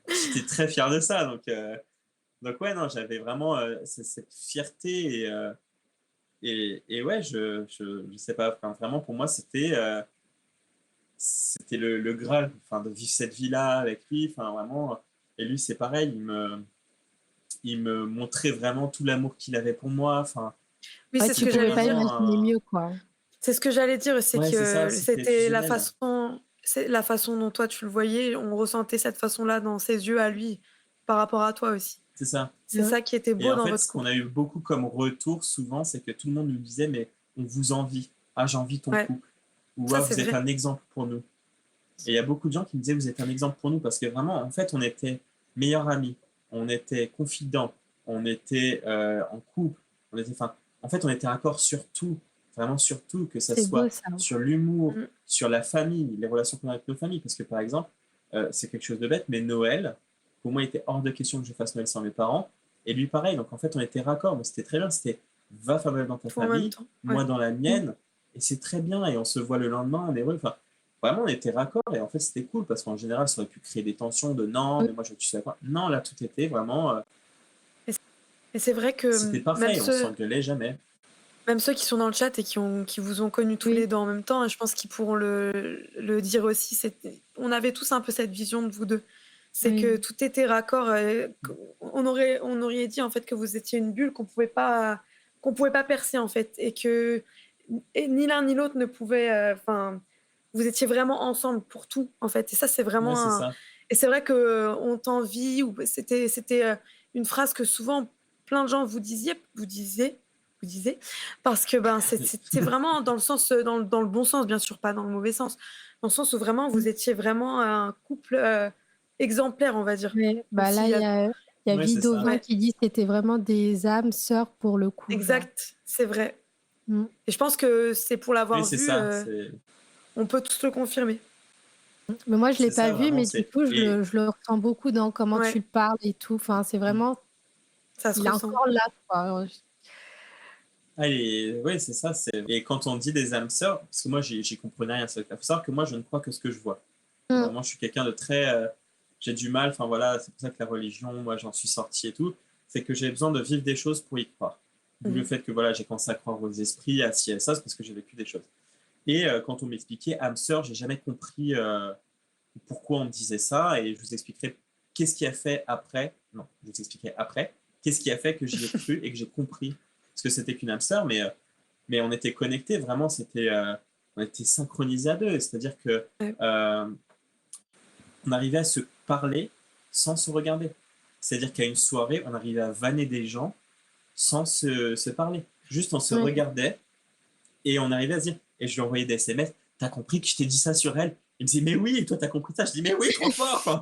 J'étais très fier de ça. Donc ouais, non, j'avais vraiment cette fierté et ouais, je sais pas, enfin, vraiment pour moi, c'était le Graal, enfin, de vivre cette vie-là avec lui, enfin, vraiment. Et lui, c'est pareil, il me montrait vraiment tout l'amour qu'il avait pour moi, enfin, Oui, Ouais, c'est ce tu que c'était pouvais j'allais pas dire. vraiment imaginer un. mieux, quoi. C'est ce que j'allais dire, c'est Ouais, c'est ça, que c'était c'était fusionnel. c'est la façon dont toi tu le voyais, on ressentait cette façon-là dans ses yeux à lui, par rapport à toi aussi. c'est ça. C'est Ouais. ça qui était Et beau en dans fait, votre ce qu'on couple. a eu beaucoup comme retour souvent, c'est que tout le monde nous disait, mais on vous envie. Ah, j'envie ton Ouais, couple. Ou ça ah, c'est vous êtes vrai. un exemple pour nous. Et il y a beaucoup de gens qui me disaient, vous êtes un exemple pour nous, parce que vraiment, en fait, on était meilleurs amis, on était confidents, on était en couple, enfin, en fait, on était raccord sur tout, vraiment sur tout, que ça C'est beau soit ça. sur l'humour, Mm. sur la famille, les relations qu'on a avec nos familles, parce que par exemple, c'est quelque chose de bête, mais Noël, pour moi, il était hors de question que je fasse Noël sans mes parents, et lui pareil, donc en fait, on était raccord, mais c'était très bien, c'était va faire Noël dans ta Tout en même famille, temps. moi Ouais. dans la Mm. mienne, et c'est très bien, et on se voit le lendemain, on est heureux, enfin, vraiment, on était raccord et en fait, c'était cool parce qu'en général, ça aurait pu créer des tensions de non, Oui. mais moi, je suis d'accord. Non, là, tout était vraiment. Et c'est vrai que C'était parfait et on s'engueulait jamais. même ceux qui sont dans le chat et qui vous ont connus tous Oui. les deux en même temps, je pense qu'ils pourront le dire aussi. On avait tous un peu cette vision de vous deux. C'est que Oui. tout était raccord. On aurait dit en fait que vous étiez une bulle qu'on pouvait pas percer en fait et ni l'un ni l'autre ne pouvait. Enfin, vous étiez vraiment ensemble pour tout en fait. Et ça c'est Ouais, vraiment c'est ça. et c'est vrai que on t'envie ou c'était une phrase que souvent plein de gens vous disiez parce que ben, c'est vraiment dans le sens, dans le bon sens, bien sûr, pas dans le mauvais sens. Dans le sens où vraiment Mm. vous étiez vraiment un couple, exemplaire, on va dire. Ouais. Même Bah s'il là, y il a y a, il y a Ouais, c'est ça. Vidovin ouais, qui dit que c'était vraiment des âmes sœurs pour le coup, genre. exact, c'est vrai Mm. et je pense que c'est pour Oui, l'avoir c'est vu, ça. on peut tous le confirmer. Mais moi, je l'ai C'est pas ça, vu, vraiment. mais du coup, Et je le ressens beaucoup dans comment tu Ouais, parles et tout. Enfin, c'est mm. vraiment, ça se il est ressent. encore là, quoi. Ah, ouais, c'est ça. Et quand on dit des âmes sœurs, parce que moi, j'y comprenais rien. Il faut savoir que moi, je ne crois que ce que je vois. Mm. Vraiment, je suis quelqu'un de très. J'ai du mal. Enfin, voilà, c'est pour ça que la religion, moi, j'en suis sorti et tout. C'est que j'ai besoin de vivre des choses pour y croire. D'où le Mmh. fait que voilà, j'ai commencé à croire aux esprits, à ci et à ça, c'est parce que j'ai vécu des choses. Et quand on m'expliquait âme sœur, j'ai jamais compris pourquoi on me disait ça. Et je vous expliquerai qu'est-ce qui a fait après. Non, je vous expliquerai après. Qu'est-ce qui a fait que j'y ai cru et que j'ai compris ce que c'était qu'une âme sœur. Mais on était connectés, vraiment, on était synchronisés à deux. C'est-à-dire que Ouais. on arrivait à se parler sans se regarder. C'est-à-dire qu'à une soirée, on arrivait à vanner des gens sans se parler. Juste on se Ouais. regardait et on arrivait à se dire, et je lui envoyais des SMS, t'as compris que je t'ai dit ça sur elle? Il me disait, mais oui, et toi t'as compris ça? Je dis, mais oui, trop fort! Enfin,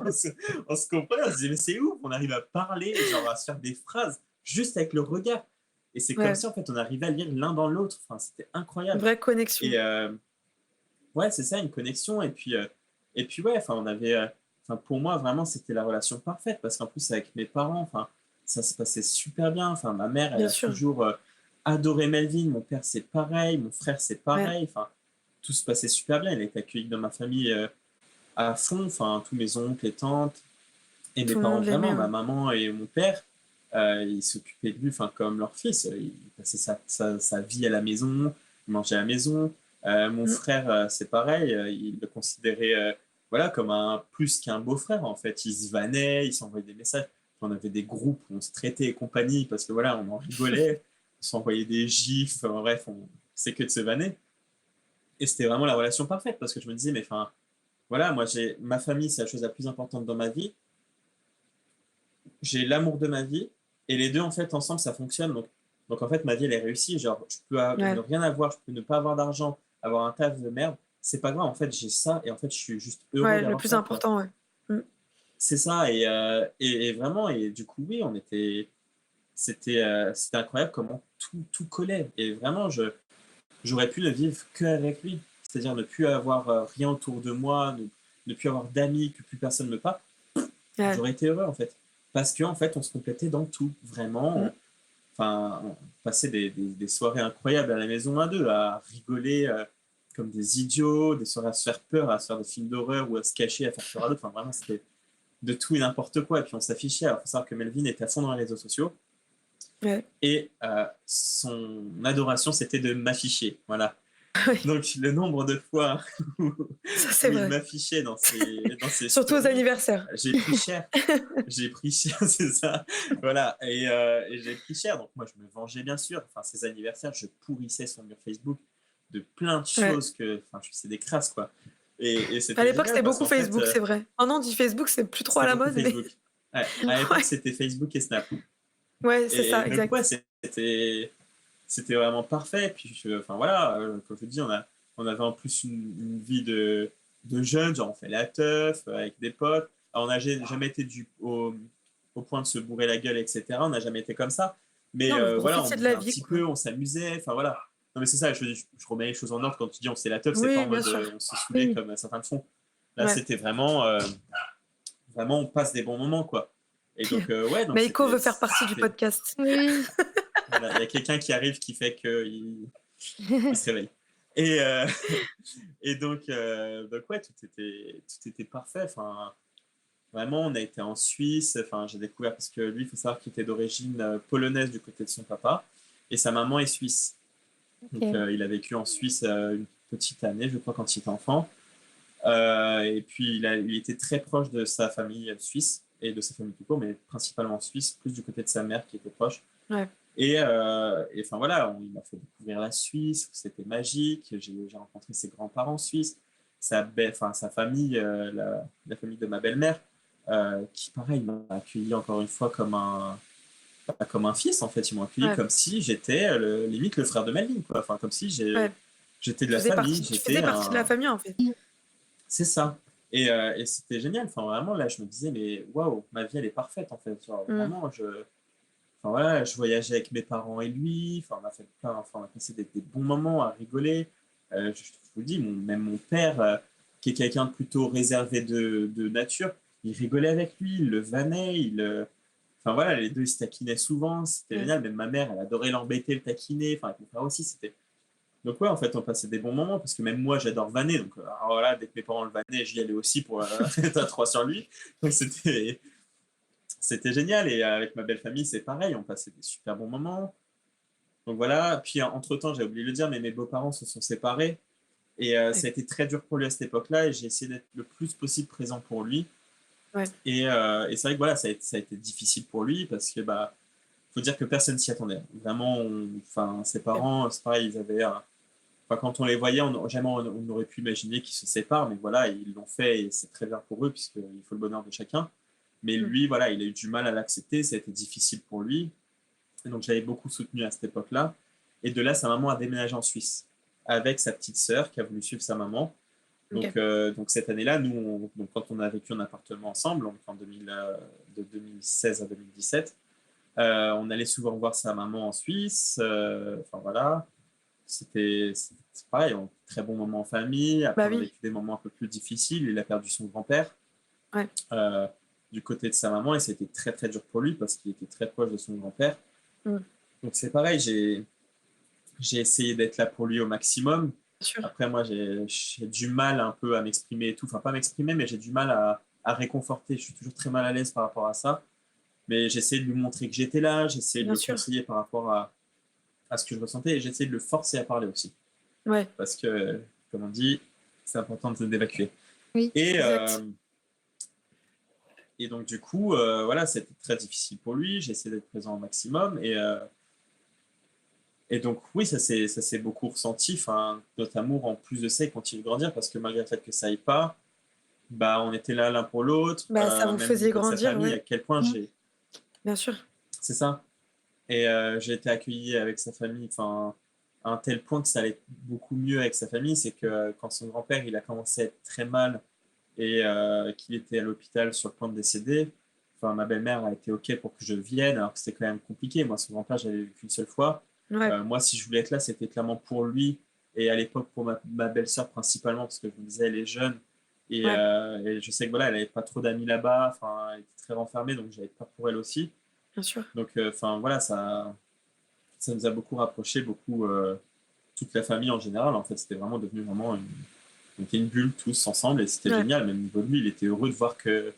on se comprenait, on se disait, mais c'est ouf, on arrive à parler, genre à se faire des phrases juste avec le regard. Et c'est comme Ouais, ça, en fait, on arrivait à lire l'un dans l'autre. Enfin, c'était une incroyable. vraie connexion. Et ouais, c'est ça, une connexion. Et puis ouais, enfin, pour moi, vraiment, c'était la relation parfaite parce qu'en plus, avec mes parents, enfin, ça se passait super bien. Enfin, ma mère, elle Bien a sûr, toujours adoré Melvin. Mon père, c'est pareil. Mon frère, c'est ouais, pareil. Enfin, tout se passait super bien. Il a été accueilli dans ma famille à fond. Enfin, tous mes oncles et tantes et mes tout le parents, monde l'aimait, vraiment, ma ouais. maman et mon père, ils s'occupaient de lui, enfin, comme leur fils. Il passait sa vie à la maison, il mangeait à la maison. Mon Mmh. frère, c'est pareil, il le considérait voilà, comme plus qu'un beau-frère, en fait. Il se vannait, il s'envoyait des messages. On avait des groupes où on se traitait et compagnie, parce que voilà, on en rigolait, on s'envoyait des gifs, bref, c'est que de se vanner. Et c'était vraiment la relation parfaite, parce que je me disais, mais enfin, voilà, moi, ma famille, c'est la chose la plus importante dans ma vie. J'ai l'amour de ma vie, et les deux, en fait, ensemble, ça fonctionne. Donc en fait, ma vie, elle est réussie. Genre, je peux ne Ouais, rien avoir, je peux ne pas avoir d'argent, avoir un taf de merde. C'est pas grave, en fait, j'ai ça, et en fait, je suis juste heureux ouais, le d'avoir plus ça, quoi. important, ouais. Mmh. C'est ça, et vraiment, et du coup, oui, c'était incroyable comment tout collait. Et vraiment, j'aurais pu ne vivre qu'avec lui. C'est-à-dire ne plus avoir rien autour de moi, ne plus avoir d'amis, que plus personne me parle. Ouais. J'aurais été heureux, en fait. Parce qu'en fait, on se complétait dans tout. Vraiment, Mmh. on passait des soirées incroyables à la maison à deux, à rigoler comme des idiots, des soirées à se faire peur, à se faire des films d'horreur ou à se cacher, à faire peur à d'autres. Enfin, vraiment, c'était de tout et n'importe quoi. Et puis on s'affichait. Alors, il faut savoir que Melvin était à fond dans les réseaux sociaux. Ouais. Et son adoration, c'était de m'afficher. Voilà. Oui, Donc, le nombre de fois où, ça c'est où il vrai. m'affichait dans ses Surtout aux stories, anniversaires. j'ai pris cher. J'ai pris cher, c'est ça. Voilà. Et j'ai pris cher. Donc, moi, je me vengeais, bien sûr. Enfin, ses anniversaires, je pourrissais son mur Facebook de plein de Ouais. choses que. Enfin, c'est des crasses, quoi. Et À c'était l'époque, génial c'était parce beaucoup qu'en fait, Facebook, c'est vrai. Maintenant, on dit Facebook, c'est plus trop à c'était la beaucoup mode, mais Facebook. À l'époque, Ouais, c'était Facebook et Snap. ouais, c'est Et ça, donc, exact. ouais, c'était vraiment parfait. Puis, enfin voilà, comme je te dis, on avait en plus une vie de jeunes, genre on fait la teuf avec des potes. Alors, on n'a jamais été au point de se bourrer la gueule, etc. On n'a jamais été comme ça. Mais Non, mais vous voilà, on profitiez de buvait la un vie, petit quoi. peu, on s'amusait, enfin voilà. Non, mais c'est ça, je remets les choses en ordre quand tu dis on fait la teuf, c'est pas Oui, en bien mode sûr. on se saoulait Oui, comme certains le font. Là, Ouais. c'était vraiment, on passe des bons moments, quoi. Et donc, ouais, donc Mais Echo c'était. veut faire partie du podcast. oui. Voilà, il y a quelqu'un qui arrive qui fait qu'il se réveille. Et, et donc, ouais, tout était parfait. Enfin, vraiment, on a été en Suisse. Enfin, j'ai découvert parce que lui, il faut savoir qu'il était d'origine polonaise du côté de son papa. Et sa maman est suisse. Donc, Ok. il a vécu en Suisse une petite année, je crois, quand il était enfant. Et puis, il était très proche de sa famille suisse et de sa famille tout court, mais principalement suisse, plus du côté de sa mère qui était proche. Ouais. Et enfin voilà, il m'a fait découvrir la Suisse, c'était magique. J'ai rencontré ses grands-parents suisses, sa famille, la famille de ma belle-mère, qui pareil m'a accueilli encore une fois comme un fils en fait. Ils m'ont accueilli Ouais. comme si j'étais limite le frère de Melvin, quoi. Enfin comme si Ouais. j'étais de la famille, Tu faisais j'étais partie de la un. famille, en fait. C'est ça. Et c'était génial. Enfin vraiment là, je me disais mais waouh, ma vie elle est parfaite en fait. Genre, Mm. vraiment Enfin, voilà, je voyageais avec mes parents et lui. Enfin, on a passé des bons moments à rigoler. Je vous dis, même mon père, qui est quelqu'un de plutôt réservé de nature, il rigolait avec lui, il le vannait, enfin voilà, les deux ils se taquinaient souvent, c'était Ouais. génial. Même ma mère, elle adorait l'embêter, le taquiner. Enfin, avec mon frère aussi, c'était. Donc ouais, en fait, on passait des bons moments parce que même moi, j'adore vanner. Donc alors voilà, dès que mes parents le vannaient, j'y allais aussi pour être à trois sur lui. Donc c'était génial. Et avec ma belle famille, c'est pareil, on passait des super bons moments. Donc voilà. Puis entre-temps, j'ai oublié de le dire, mais mes beaux-parents se sont séparés. Et Ouais. ça a été très dur pour lui à cette époque-là. Et j'ai essayé d'être le plus possible présent pour lui. Ouais. Et c'est vrai que voilà, ça a été difficile pour lui parce que, bah, faut dire que personne s'y attendait. Vraiment, enfin, ses parents, c'est pareil, ils avaient. Enfin, quand on les voyait, jamais on aurait pu imaginer qu'ils se séparent, mais voilà, ils l'ont fait et c'est très bien pour eux, puisqu'il faut le bonheur de chacun. Mais Mm. lui, voilà, il a eu du mal à l'accepter, ça a été difficile pour lui. Et donc, j'avais beaucoup soutenu à cette époque-là. Et de là, sa maman a déménagé en Suisse avec sa petite sœur qui a voulu suivre sa maman. Ok. Donc cette année-là, nous, donc, quand on a vécu en appartement ensemble, donc de 2016 à 2017, on allait souvent voir sa maman en Suisse. Enfin voilà, c'est pareil, très bon moment en famille. Après, Bah on a oui. vécu des moments un peu plus difficiles. Il a perdu son grand-père Ouais. euh, du côté de sa maman et c'était très très dur pour lui parce qu'il était très proche de son grand-père. Mm. Donc c'est pareil, j'ai essayé d'être là pour lui au maximum. Bien sûr. Après, moi, j'ai du mal un peu à m'exprimer et tout. Enfin, pas m'exprimer, mais j'ai du mal à réconforter. Je suis toujours très mal à l'aise par rapport à ça. Mais j'essayais de lui montrer que j'étais là, j'essayais de Bien le sûr. conseiller par rapport à ce que je ressentais et j'essayais de le forcer à parler aussi. Ouais. Parce que, comme on dit, c'est important d'évacuer. Oui. Et, Exact. et donc, du coup, voilà, c'était très difficile pour lui. J'ai essayé d'être présent au maximum. Et donc, oui, ça s'est beaucoup ressenti. Enfin, notre amour, en plus de ça, il continue de grandir parce que malgré le fait que ça aille pas, bah, on était là l'un pour l'autre, Bah, ça vous même au faisait niveau de sa grandir, famille, à ouais. quel point Mm. Bien sûr. c'est ça. Et j'ai été accueilli avec sa famille, enfin, à un tel point que ça allait beaucoup mieux avec sa famille, c'est que quand son grand-père, il a commencé à être très mal et qu'il était à l'hôpital sur le point de décéder, enfin, ma belle-mère a été OK pour que je vienne, alors que c'était quand même compliqué. Moi, son grand-père, j'avais vu qu'une seule fois. Ouais. Moi, si je voulais être là, c'était clairement pour lui et à l'époque pour ma belle-sœur principalement, parce que je me disais, elle est jeune. Ouais. Et je sais que voilà, elle n'avait pas trop d'amis là-bas, enfin, elle était très renfermée, donc j'avais peur pour elle aussi. Bien sûr. Donc, enfin, voilà, ça nous a beaucoup rapprochés, beaucoup, toute la famille en général. En fait, c'était vraiment devenu vraiment on était une bulle tous ensemble et c'était Ouais. génial. Même au niveau de lui, il était heureux de voir que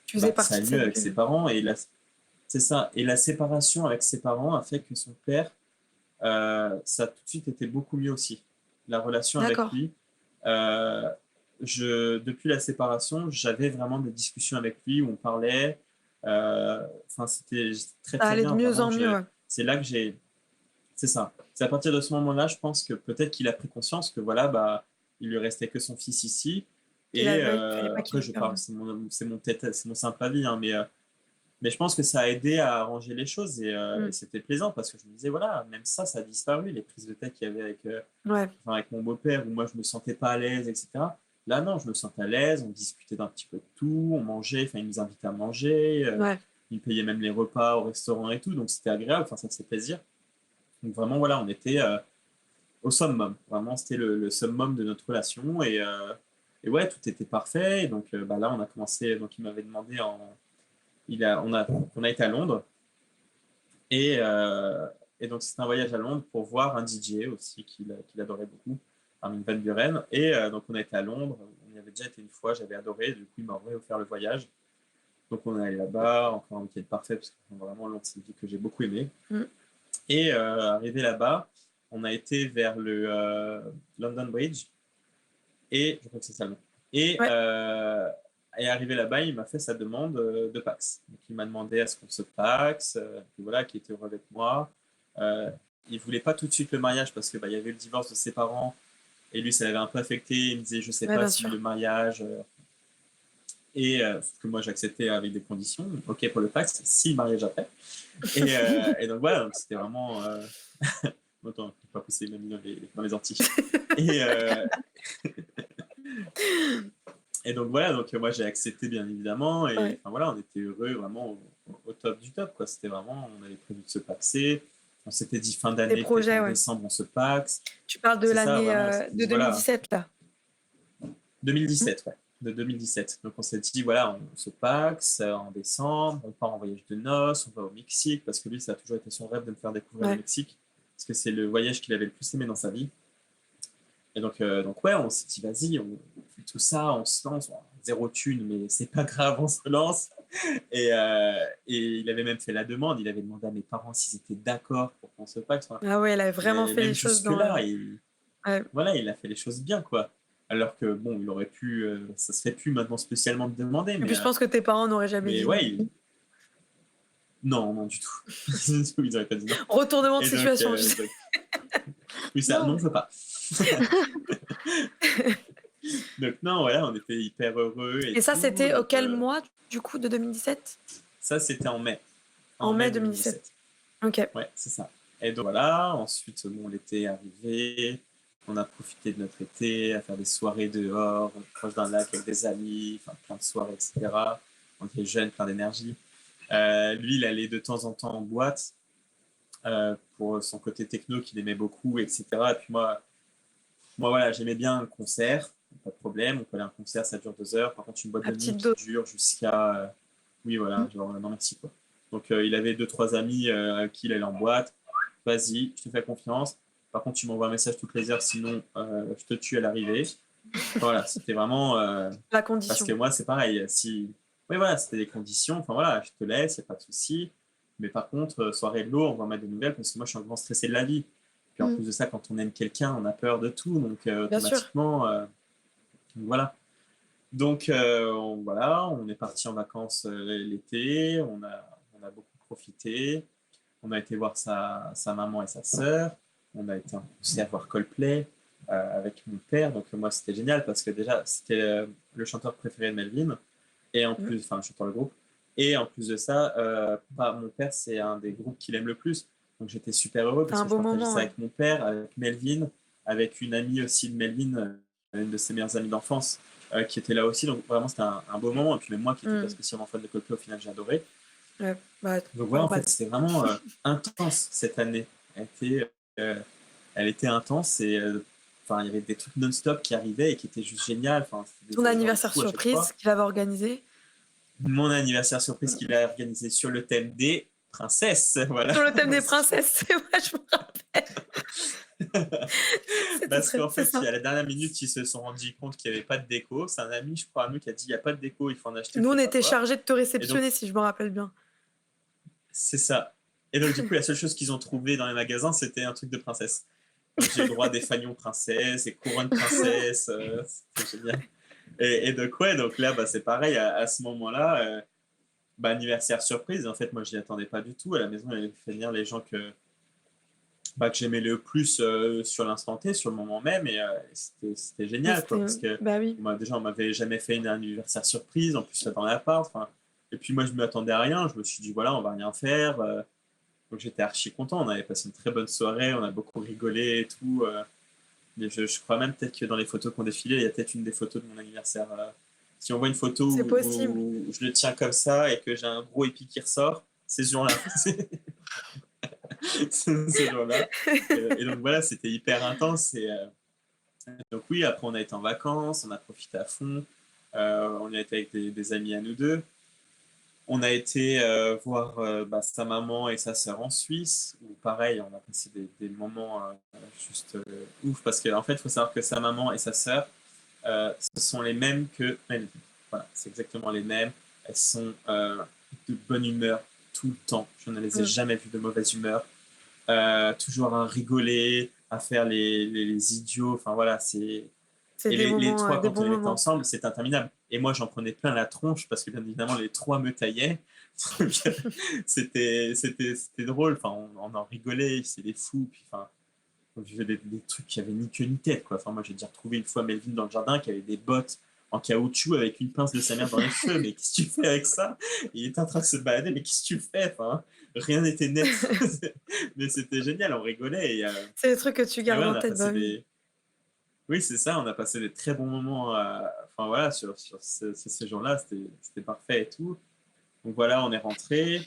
Tu faisais ça partie de allait mieux cette avec ses bulle. parents. C'est ça. Et la séparation avec ses parents a fait que son père, ça a tout de suite été beaucoup mieux aussi. La relation avec D'accord. lui. euh, Depuis la séparation, j'avais vraiment des discussions avec lui où on parlait. Enfin, c'était très Ça très allait de bien. mieux Vraiment, en mieux, ouais. c'est là que c'est ça. C'est à partir de ce moment-là, je pense que peut-être qu'il a pris conscience que voilà, bah, il lui restait que son fils ici. Il Et fallait pas qu'il après, le je perde. parle, c'est mon simple avis, hein, mais Mais je pense que ça a aidé à arranger les choses et Mm. c'était plaisant parce que je me disais, voilà, même ça a disparu, les prises de tête qu'il y avait Ouais, enfin, avec mon beau-père où moi je me sentais pas à l'aise, etc. Là, non, je me sentais à l'aise, on discutait d'un petit peu de tout, on mangeait, enfin, il nous invitait à manger, ouais, il payait même les repas au restaurant et tout, donc c'était agréable, enfin, ça faisait plaisir. Donc vraiment, voilà, on était au summum, vraiment, c'était le summum de notre relation et ouais, tout était parfait. Et donc bah, là, on a commencé, donc il m'avait demandé on a été à Londres et, et donc c'était un voyage à Londres pour voir un DJ aussi qu'il adorait beaucoup, Armin van Buren. Et donc on a été à Londres, on y avait déjà été une fois, j'avais adoré, du coup il m'a offert le voyage. Donc on est allé là-bas, encore un week-end parfait parce que vraiment Londres c'est une ville que j'ai beaucoup aimé. mm, Et arrivé là-bas, on a été vers le London Bridge et je crois que c'est ça le nom. Et, ouais. euh, et arrivé là-bas, il m'a fait sa demande de Pax. Donc, il m'a demandé à ce qu'on se Pax, puis voilà, qu'il était heureux avec moi. Euh, il voulait pas tout de suite le mariage parce que bah, il y avait le divorce de ses parents et lui, ça l'avait un peu affecté. Il me disait, je sais Ouais, pas bien si sûr. le mariage. Sauf que moi, j'acceptais avec des conditions. Ok pour le Pax, si le mariage après. Et donc voilà, donc c'était vraiment. Attends, je ne peux pas pousser même dans les Antilles. Et, euh, Et donc voilà, donc moi j'ai accepté bien évidemment, et Ouais. enfin voilà, on était heureux vraiment au top du top, quoi. C'était vraiment, on avait prévu de se paxer, on s'était dit fin Des d'année, peut-être en projets, ouais. décembre on se paxe, Tu parles de c'est ça l'année vraiment, on s'était de dit voilà, 2017, là. Mm. 2017, ouais, de 2017. Donc on s'est dit voilà, on se paxe en décembre, on part en voyage de noces, on va au Mexique, parce que lui ça a toujours été son rêve de me faire découvrir le Ouais. Mexique, parce que c'est le voyage qu'il avait le plus aimé dans sa vie. Et donc ouais, on s'est dit, vas-y, on fait tout ça, on se lance, on a zéro thune, mais c'est pas grave, on se lance. Et il avait même fait la demande, il avait demandé à mes parents s'ils étaient d'accord pour qu'on se paxe. Enfin, Ah ouais, elle a vraiment et fait les même choses dans jusque-là, ouais. voilà, il a fait les choses bien, quoi. Alors que bon, il aurait pu, ça se fait plus maintenant spécialement de demander, Et puis je pense que tes parents n'auraient jamais mais dit ouais, non. non, non, du tout. Ils auraient pas dit non. Retournement de Et donc, situation, tu sais. oui, ça, non, je veux pas. Donc non, voilà, on était hyper heureux et Et ça, tout. c'était Donc auquel mois, du coup, de 2017? ça, c'était en En mai mai 2017. 2017. Ok. Ouais, c'est ça. Et donc voilà, ensuite, bon, l'été est arrivé, on a profité de notre été à faire des soirées dehors, on est proche d'un lac avec des amis, enfin plein de soirées, etc. On était jeunes, plein d'énergie. Lui, il allait de temps en temps en boîte pour son côté techno qu'il aimait beaucoup, etc. Et puis moi voilà, j'aimais bien un concert, pas de problème, on peut aller à un concert, ça dure 2 heures. Par contre, une boîte À de nuit petite qui dose. dure jusqu'à. Oui, voilà, Mm. genre, non merci quoi. Donc, il avait 2, 3 amis à qui il allait en boîte. Vas-y, je te fais confiance. Par contre, tu m'envoies un message toutes les heures, sinon je te tue à l'arrivée. Voilà, c'était vraiment. La Parce que condition. moi, c'est pareil. Si. Oui, voilà, c'était des conditions. Enfin voilà, je te laisse, il n'y a pas de souci. Mais par contre, soirée de l'eau, on va mettre des nouvelles parce que moi, je suis un grand stressé de la vie. Puis en Mm. plus de ça, quand on aime quelqu'un, on a peur de tout. Donc Bien sûr. automatiquement, voilà. Donc voilà, on est parti en vacances l'été, on a beaucoup profité. On a été voir sa maman et sa sœur. On a été en concert voir Coldplay avec mon père. Donc moi, c'était génial parce que déjà, c'était le chanteur préféré de Melvin. Et en Mm. plus, enfin, le chanteur le groupe. Et en plus de ça, mon père, c'est un des groupes qu'il aime le plus. Donc j'étais super heureux C'est parce un que je beau partageais moment, ça ouais. avec mon père, avec Melvin, avec une amie aussi de Melvin, une de ses meilleures amies d'enfance, qui était là aussi. Donc vraiment, c'était un beau moment. Et puis même moi qui n'étais pas Mm. spécialement fan de Coldplay, au final, j'ai adoré. Ouais. Bah, Donc voilà, en normal. fait, c'était vraiment intense cette année. Euh, elle était intense et enfin, il y avait des trucs non-stop qui arrivaient et qui étaient juste génial. Enfin, c'était Ton des événements de anniversaire fou à chaque surprise fois. qu'il avait organisé. Mon anniversaire surprise qu'il a organisé sur le thème des princesses. Voilà. Sur le thème des princesses, c'est vrai, je me rappelle. C'était Parce très... qu'en C'est fait, ça. à la dernière minute, ils se sont rendus compte qu'il n'y avait pas de déco. C'est un ami, je crois, à nous, qui a dit il n'y a pas de déco, il faut en acheter, Nous, je on sais pas était quoi. chargés de te Et donc, réceptionner, si je me rappelle bien. c'est ça. Et donc, du coup, la seule chose qu'ils ont trouvé dans les magasins, c'était un truc de princesse. Donc, j'ai eu le droit à des fanions princesses, des couronnes princesses. C'était génial. Et donc, ouais, donc là, bah, c'est pareil, à ce moment-là, bah, anniversaire surprise. En fait, moi, je n'y attendais pas du tout. À la maison, il avait fait venir les gens que j'aimais le plus sur l'instant T, sur le moment même. Et c'était Mais génial, quoi. c'était... Parce que Bah oui. déjà, on m'avait jamais fait un anniversaire surprise. En plus, là, dans l'appart. Enfin, Et puis moi, je ne m'attendais à rien. Je me suis dit, voilà, on va rien faire. Donc j'étais archi content. On avait passé une très bonne soirée. On a beaucoup rigolé et tout. Mais je crois même peut-être que dans les photos qu'on défilait, il y a peut-être une des photos de mon anniversaire. Si on voit une photo C'est où, possible. où je le tiens comme ça et que j'ai un gros épi qui ressort, c'est ce jour-là. C'est ce jour-là. Et donc voilà, c'était hyper intense. Donc oui, après on a été en vacances, on a profité à fond. On a été avec des amis à nous deux. On a été voir sa maman et sa sœur en Suisse, où pareil, on a passé des moments juste ouf, parce qu'en fait, il faut savoir que sa maman et sa sœur, ce sont les mêmes que Melvin. Voilà, c'est exactement les mêmes. Elles sont de bonne humeur tout le temps. Je ne les ai jamais vues de mauvaise humeur. Toujours à rigoler, à faire les idiots. Enfin voilà, c'est. C'est Et des les moments, trois, des quand bons on était moments. ensemble, c'était interminable. Et moi, j'en prenais plein la tronche parce que, bien évidemment, les trois me taillaient. Donc, c'était drôle. Enfin, on en rigolait, c'est des fous. Puis, enfin, on vivait des trucs qui avaient ni queue ni tête, quoi. Enfin, moi, j'ai déjà retrouvé une fois Melvin dans le jardin qui avait des bottes en caoutchouc avec une pince de sa mère dans les cheveux. Mais qu'est-ce que tu fais avec ça? Il était en train de se balader, mais qu'est-ce que tu fais? Enfin, rien n'était net. Mais c'était génial, on rigolait. C'est des trucs que tu Et gardes ouais, on en a tête, passé bah oui. des. Oui, c'est ça, on a passé des très bons moments enfin, voilà, sur ces jours-là, c'était parfait et tout. Donc voilà, on est rentré,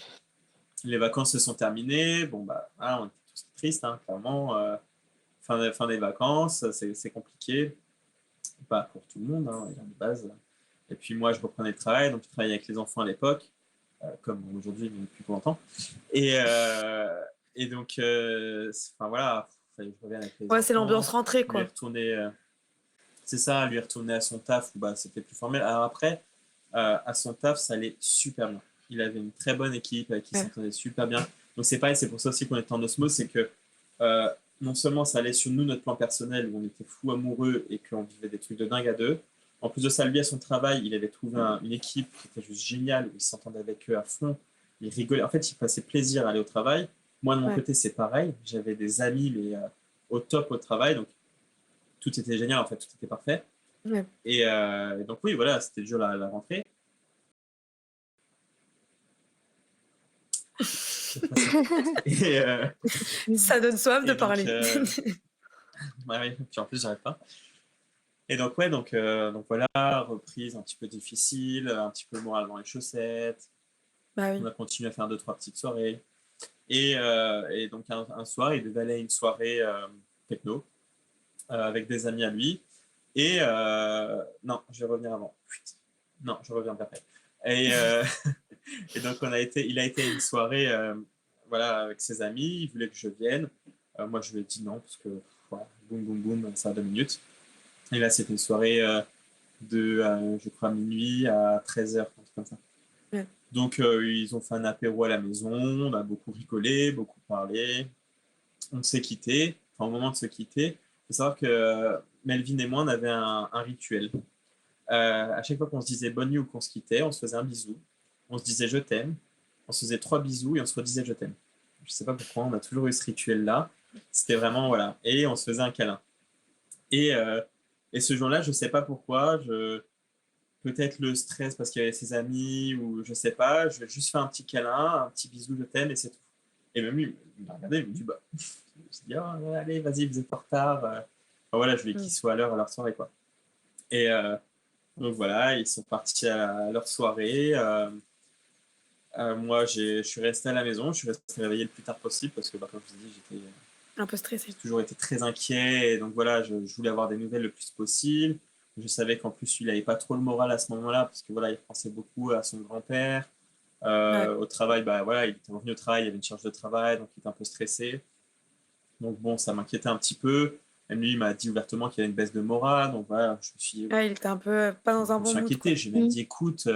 les vacances se sont terminées, bon bah voilà, on était tous tristes, hein, clairement. Fin des vacances, c'est compliqué, pas pour tout le monde, hein, de base. Et puis moi, je reprenais le travail, donc je travaillais avec les enfants à l'époque, comme aujourd'hui, mais depuis plus longtemps. Et, et donc, enfin voilà, fallait que je revienne avec les Ouais, c'est l'ambiance enfants, rentrée, lui quoi. retourner. C'est ça, lui retourner à son taf où bah, c'était plus formel. Alors après, à son taf, ça allait super bien. Il avait une très bonne équipe avec qui il Ouais. s'entendait super bien. Donc c'est pareil, c'est pour ça aussi qu'on était en osmose, c'est que euh, non seulement ça allait sur nous, notre plan personnel, où on était fous amoureux et qu'on vivait des trucs de dingue à deux. En plus de ça, lui, à son travail, il avait trouvé une équipe qui était juste géniale, où il s'entendait avec eux à fond. Il rigolait. En fait, il passait plaisir à aller au travail. Moi, de mon Ouais. côté, c'est pareil. J'avais des amis, mais au top au travail. Donc, tout était génial, en fait, tout était parfait. Ouais. Et donc, oui, voilà, c'était dur la rentrée. Et, Ça donne soif de et donc, parler. ouais, oui, puis en plus, j'arrête pas. Et donc, ouais, donc voilà, reprise un petit peu difficile, un petit peu le moral dans les chaussettes. Bah On oui. a continué à faire 2, 3 petites soirées. Et donc, un soir, il devait aller à une soirée techno avec des amis à lui. Et non, je vais revenir avant. Putain. Non, je reviens après. Et, et donc, il a été à une soirée voilà, avec ses amis. Il voulait que je vienne. Moi, je lui ai dit non, parce que voilà, boum, boum, boum, ça a 2 minutes. Et là, c'était une soirée de, je crois, minuit à 13h, un truc comme ça. Ouais. Donc, ils ont fait un apéro à la maison. On a beaucoup rigolé, beaucoup parlé. On s'est quitté. Enfin, au moment de se quitter, il faut savoir que Melvin et moi, on avait un rituel. À chaque fois qu'on se disait bonne nuit ou qu'on se quittait, on se faisait un bisou. On se disait je t'aime. On se faisait 3 bisous et on se redisait je t'aime. Je sais pas pourquoi, on a toujours eu ce rituel-là. C'était vraiment, voilà. Et on se faisait un câlin. Et, euh, et ce jour-là, je sais pas pourquoi, peut-être le stress parce qu'il y avait ses amis ou je sais pas, je vais juste faire un petit câlin, un petit bisou, je t'aime et c'est tout. Et même lui, il m'a regardé, il me dit bah. Je me suis dit, oh, allez, vas-y, vous êtes en retard. Enfin, voilà, je voulais qu'ils soient à l'heure à leur soirée, quoi. Et donc voilà, ils sont partis à leur soirée. Moi, je suis resté à la maison, je suis resté réveillé le plus tard possible parce que, bah, comme je vous dis, Un peu stressé. j'ai toujours été très inquiet. Et donc voilà, je voulais avoir des nouvelles le plus possible. Je savais qu'en plus, il n'avait pas trop le moral à ce moment-là parce que voilà, il pensait beaucoup à son grand-père. Ouais. Au travail, bah, voilà, il était revenu au travail, il avait une charge de travail, donc il était un peu stressé. Donc bon, ça m'inquiétait un petit peu. Même lui, il m'a dit ouvertement qu'il y avait une baisse de morale. Donc voilà, Ouais, il était un peu pas dans un je me bon suis mood, quoi. inquiété. J'ai même dit, écoute,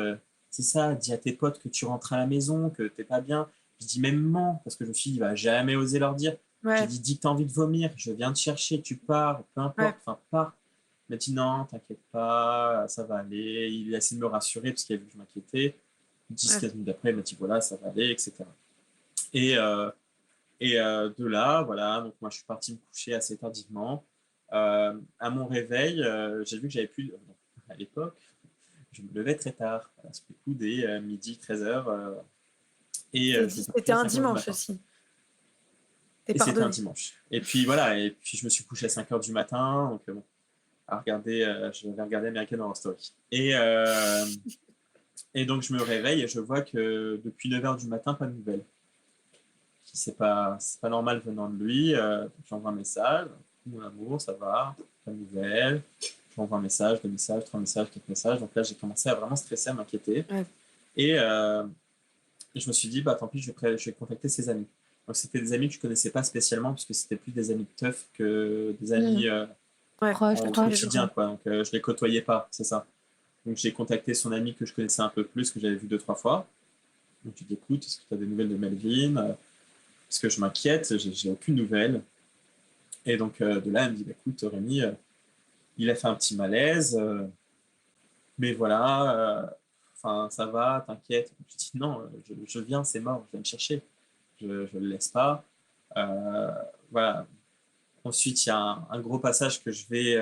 c'est ça, dis à tes potes que tu rentres à la maison, que t'es pas bien. Je dis même mens, parce que je me suis dit, il va jamais oser leur dire. J'ai Ouais. dit, dis que t'as envie de vomir, je viens te chercher, tu pars, peu Ouais. importe, enfin, pars. Il m'a dit, non, t'inquiète pas, ça va aller. Il a essayé de me rassurer, parce qu'il a vu que je m'inquiétais. 10, Ouais. 15 minutes après, il m'a dit, voilà, ça va aller, etc. Et, de là, voilà, donc moi, je suis parti me coucher assez tardivement. À mon réveil, j'ai vu que j'avais plus, à l'époque, je me levais très tard, sur le coup des midi, 13h. Et je me C'était couchais à un 5h du dimanche matin. aussi. T'es Et c'était un pardonné. dimanche. Et puis voilà, et puis je me suis couché à 5h du matin, donc bon, à regarder, je vais regarder American Horror Story. Et donc je me réveille et je vois que depuis 9h du matin, pas de nouvelles. C'est pas normal venant de lui. J'envoie un message, mon amour, ça va, pas de nouvelles. J'envoie un message, 2 messages, 3 messages, 4 messages. Donc là, j'ai commencé à vraiment stresser, à m'inquiéter. Ouais. Et je me suis dit, bah tant pis, je vais contacter ses amis. Donc c'était des amis que je connaissais pas spécialement, puisque c'était plus des amis de teuf que des amis Ouais, Proche, au proche. quotidien, quoi. Donc je les côtoyais pas, c'est ça. Donc j'ai contacté son ami que je connaissais un peu plus, que j'avais vu 2-3 fois. Donc je lui dis, écoute, est-ce que tu as des nouvelles de Melvin? Parce que je m'inquiète, j'ai aucune nouvelle. Et donc de là, elle me dit, bah, écoute, Rémi, il a fait un petit malaise, mais voilà, enfin ça va, t'inquiète. Je dis, non, je viens, c'est mort, je viens me chercher. Je ne le laisse pas. Voilà. Ensuite, il y a un gros passage que je vais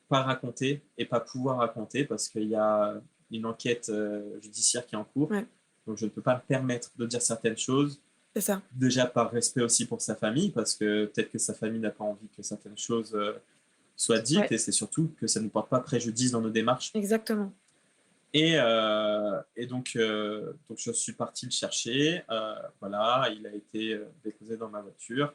pas raconter et pas pouvoir raconter parce qu'il y a une enquête judiciaire qui est en cours. Ouais. Donc, je ne peux pas me permettre de dire certaines choses. c'est ça. Déjà par respect aussi pour sa famille, parce que peut-être que sa famille n'a pas envie que certaines choses soient dites, Ouais. et c'est surtout que ça ne porte pas préjudice dans nos démarches. Exactement. Et donc je suis parti le chercher. Voilà, il a été déposé dans ma voiture.